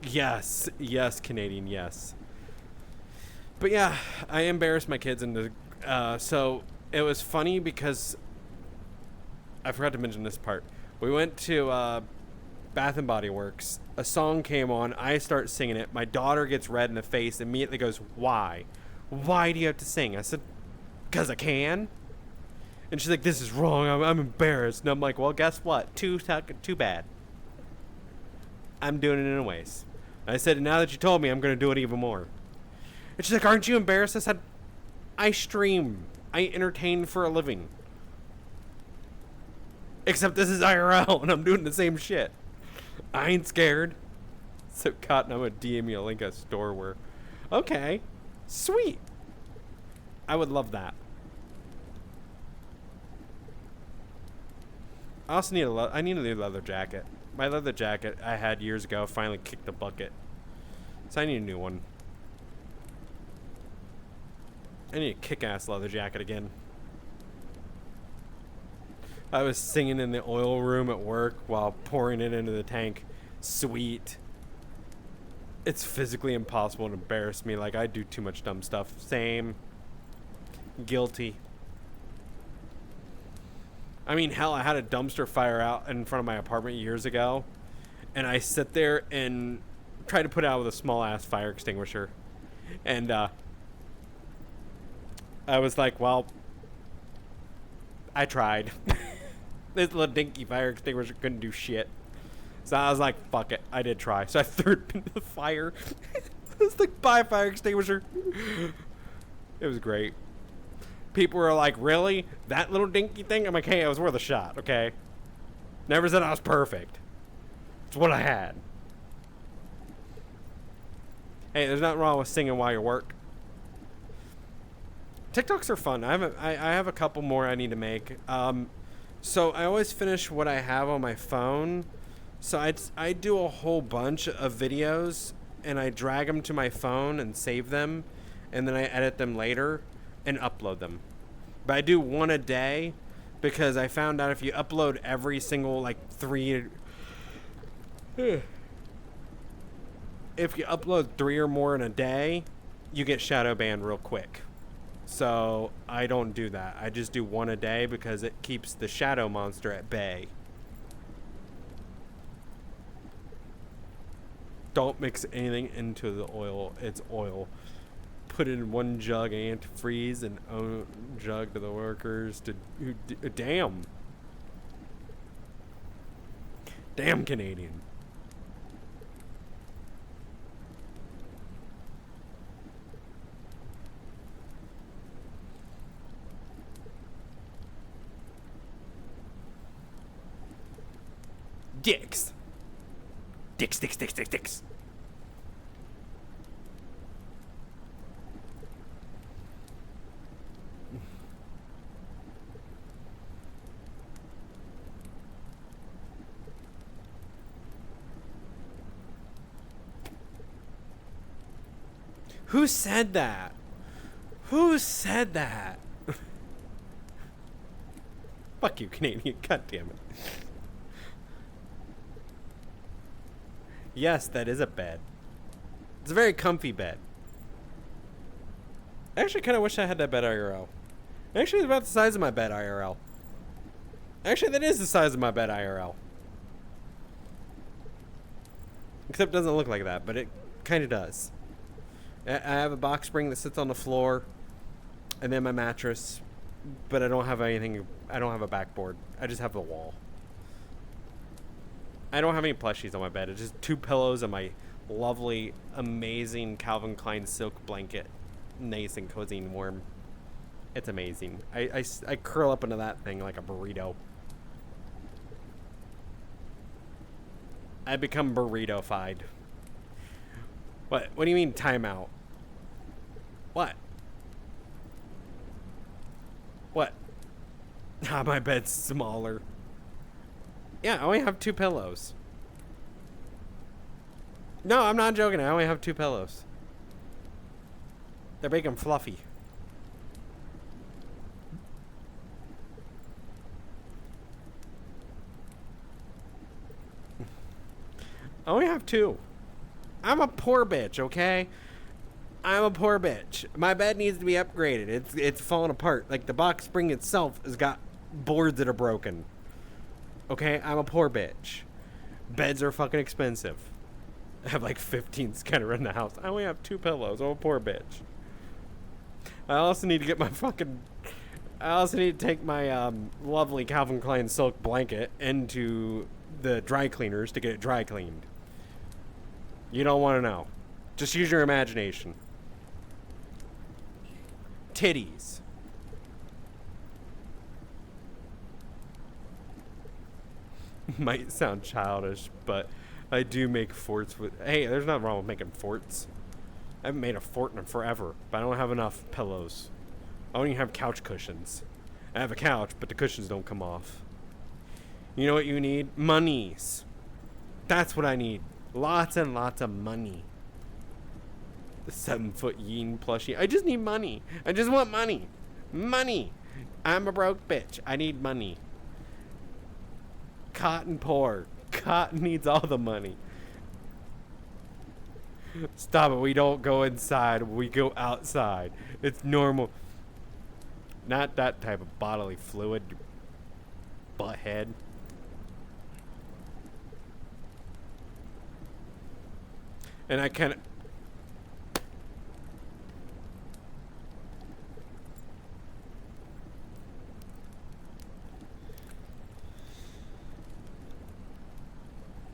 Yes. Yes, Canadian, yes. But yeah, I embarrassed my kids into... so, it was funny because... I forgot to mention this part. We went to Bath and Body Works. A song came on. I start singing it. My daughter gets red in the face. Immediately goes, "Why? Why do you have to sing?" I said, "'Cause I can." And she's like, "This is wrong. I'm embarrassed." And I'm like, "Well, guess what? Too bad. I'm doing it anyways." And I said, "Now that you told me, I'm going to do it even more." And she's like, "Aren't you embarrassed?" I said, "I stream. I entertain for a living. Except this is IRL, and I'm doing the same shit. I ain't scared." So, Cotton, I'm going to DM you a link at a store where... Okay. Sweet. I would love that. I also need I need a new leather jacket. My leather jacket I had years ago finally kicked the bucket. So I need a new one. I need a kick-ass leather jacket again. I was singing in the oil room at work while pouring it into the tank. Sweet. It's physically impossible to embarrass me. Like, I do too much dumb stuff. Same. Guilty. I mean, hell, I had a dumpster fire out in front of my apartment years ago. And I sit there and try to put it out with a small-ass fire extinguisher. And, I was like, well, I tried. This little dinky fire extinguisher couldn't do shit. So I was like, fuck it. I did try. So I threw it into the fire. It was like, buy a fire extinguisher. It was great. People were like, really? That little dinky thing? I'm like, hey, it was worth a shot, okay? Never said I was perfect. It's what I had. Hey, there's nothing wrong with singing while you work. TikToks are fun. I have a couple more I need to make. So I always finish what I have on my phone. So I do a whole bunch of videos and I drag them to my phone and save them, and then I edit them later and upload them. But I do one a day because I found out if you upload every single like if you upload 3 or more in a day, you get shadow banned real quick. So I don't do that. I just do one a day because it keeps the shadow monster at bay. Don't mix anything into the oil. It's oil. Put in 1 jug antifreeze and own jug to the workers to... Damn. Damn Canadian. Dicks. Dicks. Who said that? Who said that? Fuck you, Canadian. God damn it. Yes, that is a bed. It's a very comfy bed. I actually kind of wish I had that bed IRL. Actually, it's about the size of my bed IRL. Actually, that is the size of my bed IRL. Except it doesn't look like that, but it kind of does. I have a box spring that sits on the floor, and then my mattress, but I don't have anything. I don't have a backboard. I just have the wall. I don't have any plushies on my bed. It's just 2 pillows and my lovely, amazing Calvin Klein silk blanket. Nice and cozy and warm. It's amazing. I curl up into that thing like a burrito. I become burrito-fied. What? What do you mean timeout? What? What? Ah, my bed's smaller. Yeah, I only have 2 pillows. No, I'm not joking. I only have 2 pillows. They're big and fluffy. I only have 2. I'm a poor bitch, okay? I'm a poor bitch. My bed needs to be upgraded. It's falling apart. Like, the box spring itself has got boards that are broken. Okay? I'm a poor bitch. Beds are fucking expensive. I have like 15 scanner in the house. I only have 2 pillows. I'm a poor bitch. I also need to get my fucking... I also need to take my lovely Calvin Klein silk blanket into the dry cleaners to get it dry cleaned. You don't want to know. Just use your imagination. Titties. Might sound childish, but I do make forts with... Hey, there's nothing wrong with making forts. I haven't made a fort in forever, but I don't have enough pillows. I don't even have couch cushions. I have a couch, but the cushions don't come off. You know what you need? Monies. That's what I need. Lots and lots of money. The 7-foot yin plushie. I just need money. I just want money. Money. I'm a broke bitch. I need money. Cotton poor. Cotton needs all the money. Stop it. We don't go inside. We go outside. It's normal. Not that type of bodily fluid. Butthead. And I kind of...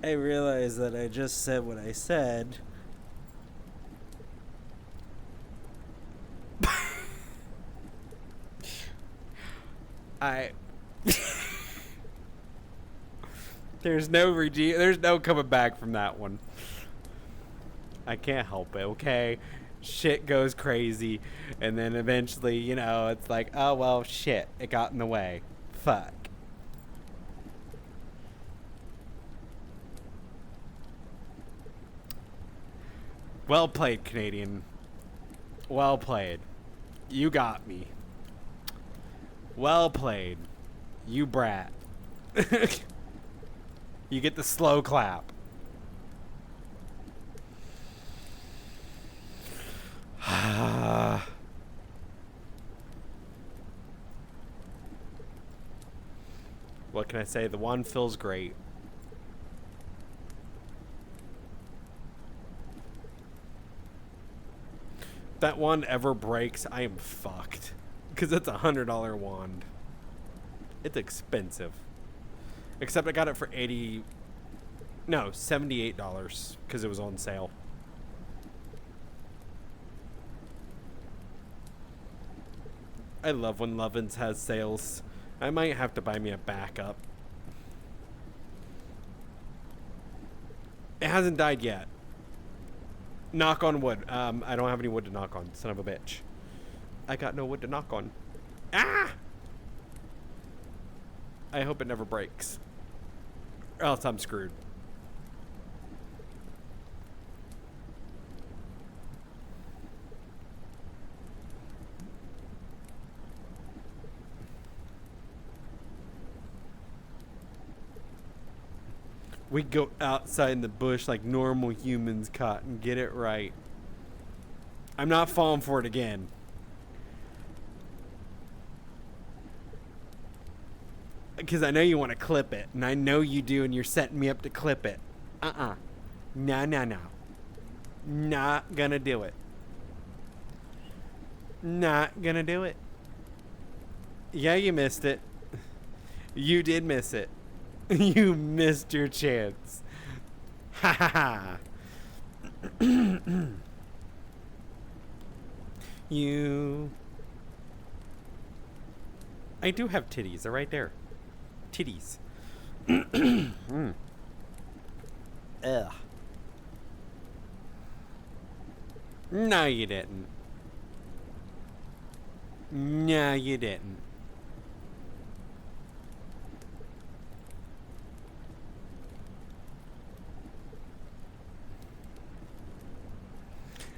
I realize that I just said what I said. There's no coming back from that one. I can't help it, okay? Shit goes crazy, and then eventually, you know, it's like, oh, well, shit, it got in the way. Fuck. Well played, Canadian. Well played. You got me. Well played. You brat. You get the slow clap. What can I say? The wand feels great. If that wand ever breaks, I am fucked. Because it's $100 wand. It's expensive. Except I got it for $78 because it was on sale. I love when Lovin's has sales. I might have to buy me a backup. It hasn't died yet. Knock on wood. I don't have any wood to knock on, son of a bitch. I got no wood to knock on. Ah! I hope it never breaks. Or else I'm screwed. We go outside in the bush like normal humans, Cotton. Get it right. I'm not falling for it again. Because I know you want to clip it. And I know you do, and you're setting me up to clip it. No. Not gonna do it. Not gonna do it. Yeah, you missed it. You did miss it. You missed your chance. Ha ha ha. I do have titties. They're right there. Titties. Ugh. No, you didn't. No, you didn't.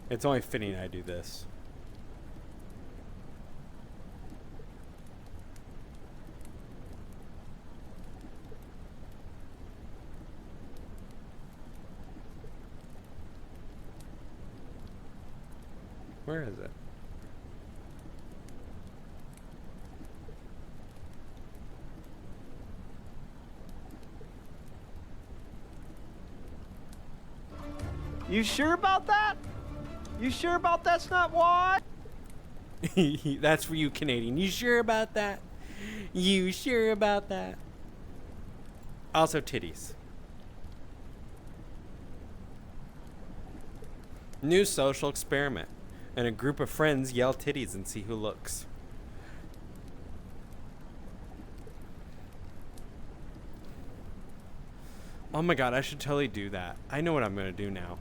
It's only fitting I do this. Where is it? You sure about that? You sure about that's not why? That's for you, Canadian. You sure about that? You sure about that? Also, titties. New social experiment. And a group of friends yell titties and see who looks. Oh my god, I should totally do that. I know what I'm gonna do now.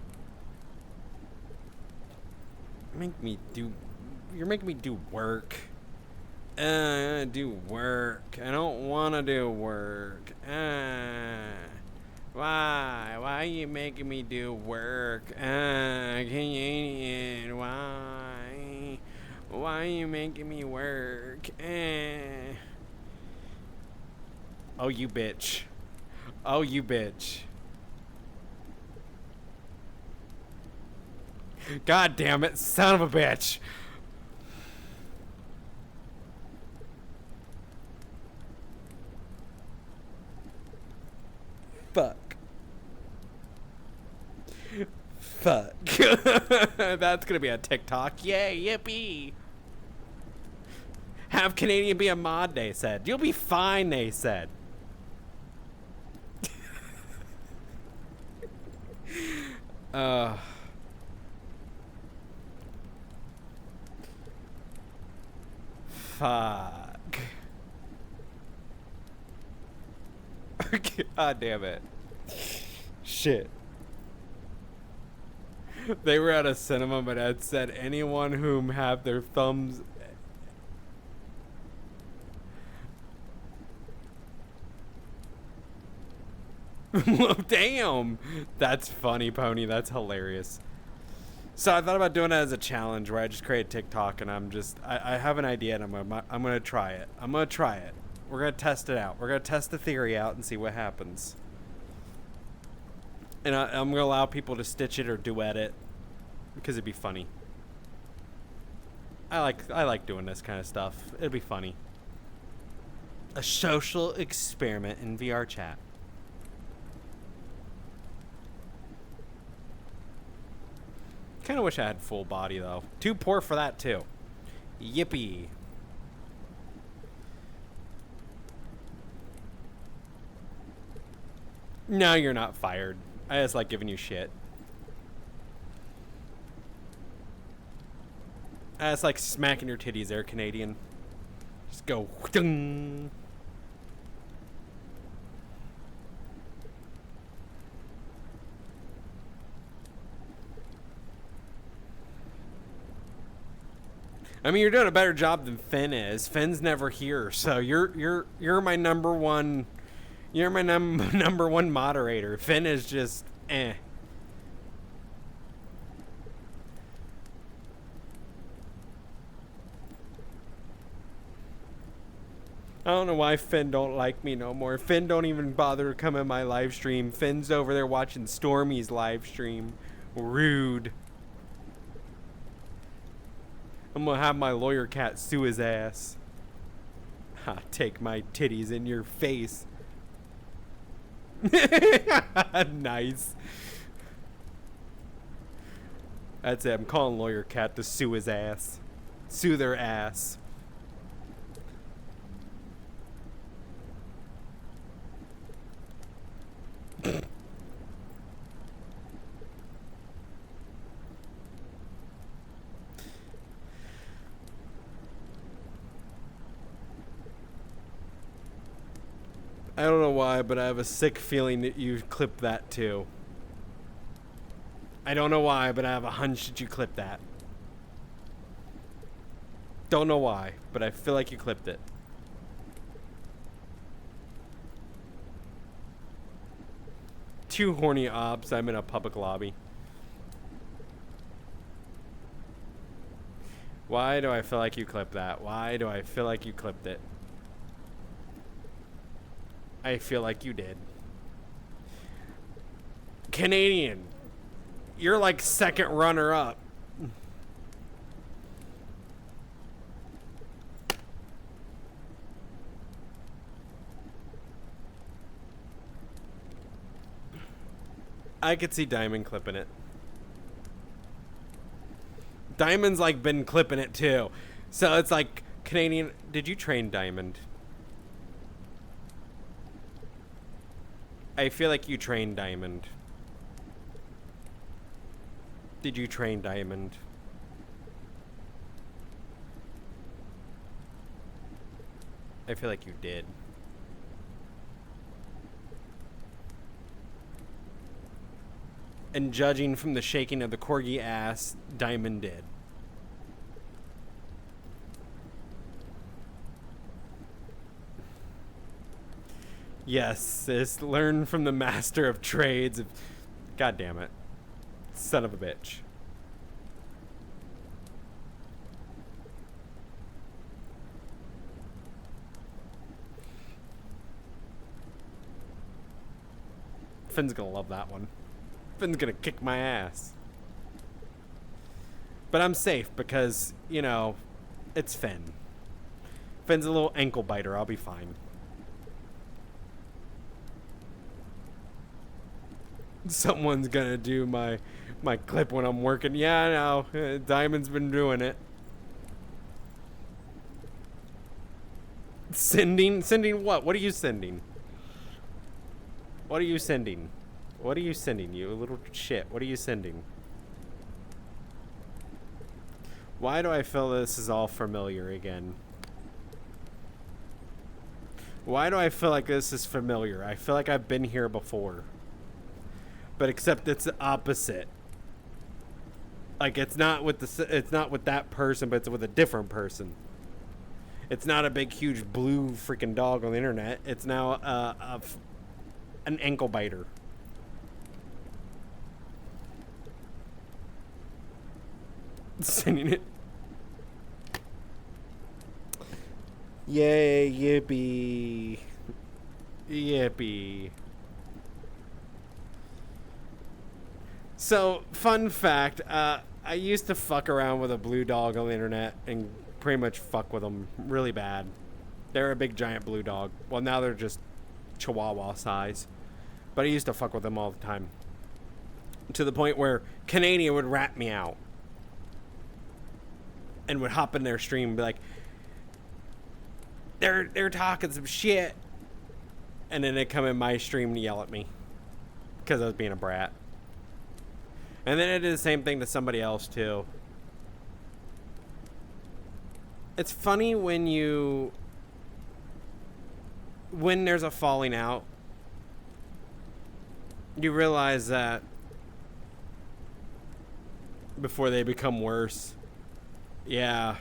You're making me do work. Do work. I don't wanna do work. Why? Why are you making me do work? Canadian, why? Why are you making me work? Oh, you bitch. Oh, you bitch. God damn it, son of a bitch. Fuck. Fuck. That's gonna be a TikTok. Yay, yippee. Have Canadian be a mod, they said. You'll be fine, they said. Fuck. God damn it. Shit. They were at a cinema, but it said anyone whom have their thumbs. Damn. That's funny, Pony. That's hilarious. So I thought about doing it as a challenge where I just create TikTok and I have an idea and I'm gonna try it. I'm gonna try it. We're gonna test it out. We're gonna test the theory out and see what happens. And I'm gonna allow people to stitch it or duet it because it'd be funny. I like doing this kind of stuff. It'd be funny. A social experiment in VR chat. Kind of wish I had full body though. Too poor for that too. Yippee. No, you're not fired. I just like giving you shit. I just like smacking your titties there, Canadian. Just go. Ding. I mean, you're doing a better job than Finn is. Finn's never here, so you're my number one. You're my number one moderator. Finn is just eh. I don't know why Finn don't like me no more. Finn don't even bother to come in my live stream. Finn's over there watching Stormy's live stream. Rude. I'm gonna have my lawyer cat sue his ass. Ha, take my titties in your face. Nice. That's it. I'm calling lawyer cat to sue his ass. Sue their ass. I don't know why, but I have a sick feeling that you clipped that too. I don't know why, but I have a hunch that you clipped that. Don't know why, but I feel like you clipped it. Two horny ops. I'm in a public lobby. Why do I feel like you clipped that? Why do I feel like you clipped it? I feel like you did. Canadian, you're like second runner up. I could see Diamond clipping it. Diamond's like been clipping it too. So it's like, Canadian, did you train Diamond? I feel like you trained Diamond. Did you train Diamond? I feel like you did. And judging from the shaking of the corgi ass, Diamond did. Yes, sis, learn from the master of trades. God damn it. Son of a bitch. Finn's gonna love that one. Finn's gonna kick my ass. But I'm safe because, you know, it's Finn. Finn's a little ankle biter. I'll be fine. Someone's gonna do my clip when I'm working. Yeah, I know. Diamond's been doing it. Sending what? What are you sending? What are you sending? What are you sending, you little shit? What are you sending? Why do I feel this is all familiar again? Why do I feel like this is familiar? I feel like I've been here before. But except it's the opposite. Like it's not with that person, but it's with a different person. It's not a big, huge blue freaking dog on the internet. It's now an ankle biter. Sending it. Yay, yippee. Yippee. So, fun fact, I used to fuck around with a blue dog on the internet and pretty much fuck with them really bad. They're a big giant blue dog. Well, now they're just Chihuahua size. But I used to fuck with them all the time. To the point where Canadian would rat me out. And would hop in their stream and be like, they're talking some shit. And then they'd come in my stream and yell at me. Because I was being a brat. And then I did the same thing to somebody else too. It's funny when there's a falling out, you realize that before they become worse. Yeah.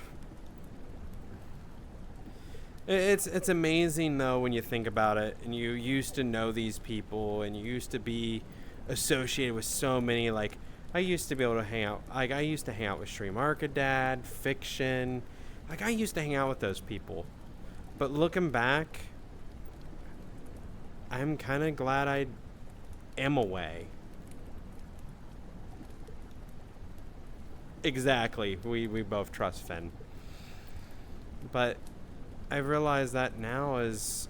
It's amazing though when you think about it, and you used to know these people and you used to be associated with so many. Like I used to be able to hang out, like I used to hang out with Stream Arcadad, Fiction. Like I used to hang out with those people. But looking back, I'm kind of glad I am away. Exactly. We both trust Finn. But I realize that now is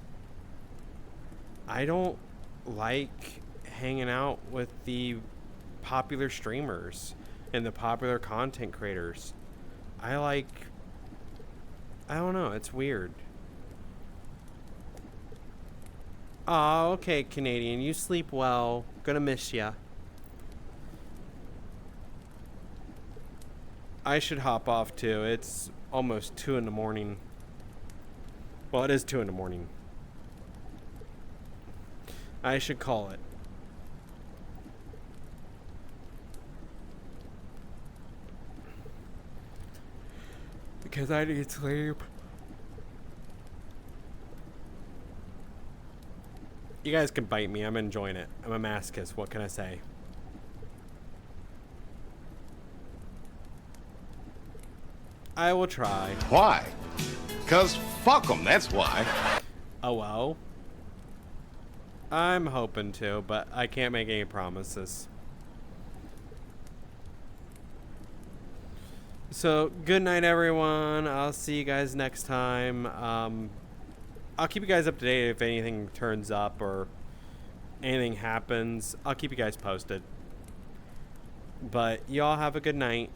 I don't like hanging out with the popular streamers and the popular content creators. I don't know, it's weird. Oh, okay, Canadian. You sleep well. Gonna miss ya. I should hop off too. It's almost 2 in the morning. Well, it is 2 in the morning. I should call it. Because I need sleep. You guys can bite me. I'm enjoying it. I'm a masochist. What can I say? I will try. Why? Because fuck them, that's why. Oh well. I'm hoping to, but I can't make any promises. So, good night, everyone. I'll see you guys next time. I'll keep you guys up to date if anything turns up or anything happens. I'll keep you guys posted. But y'all have a good night.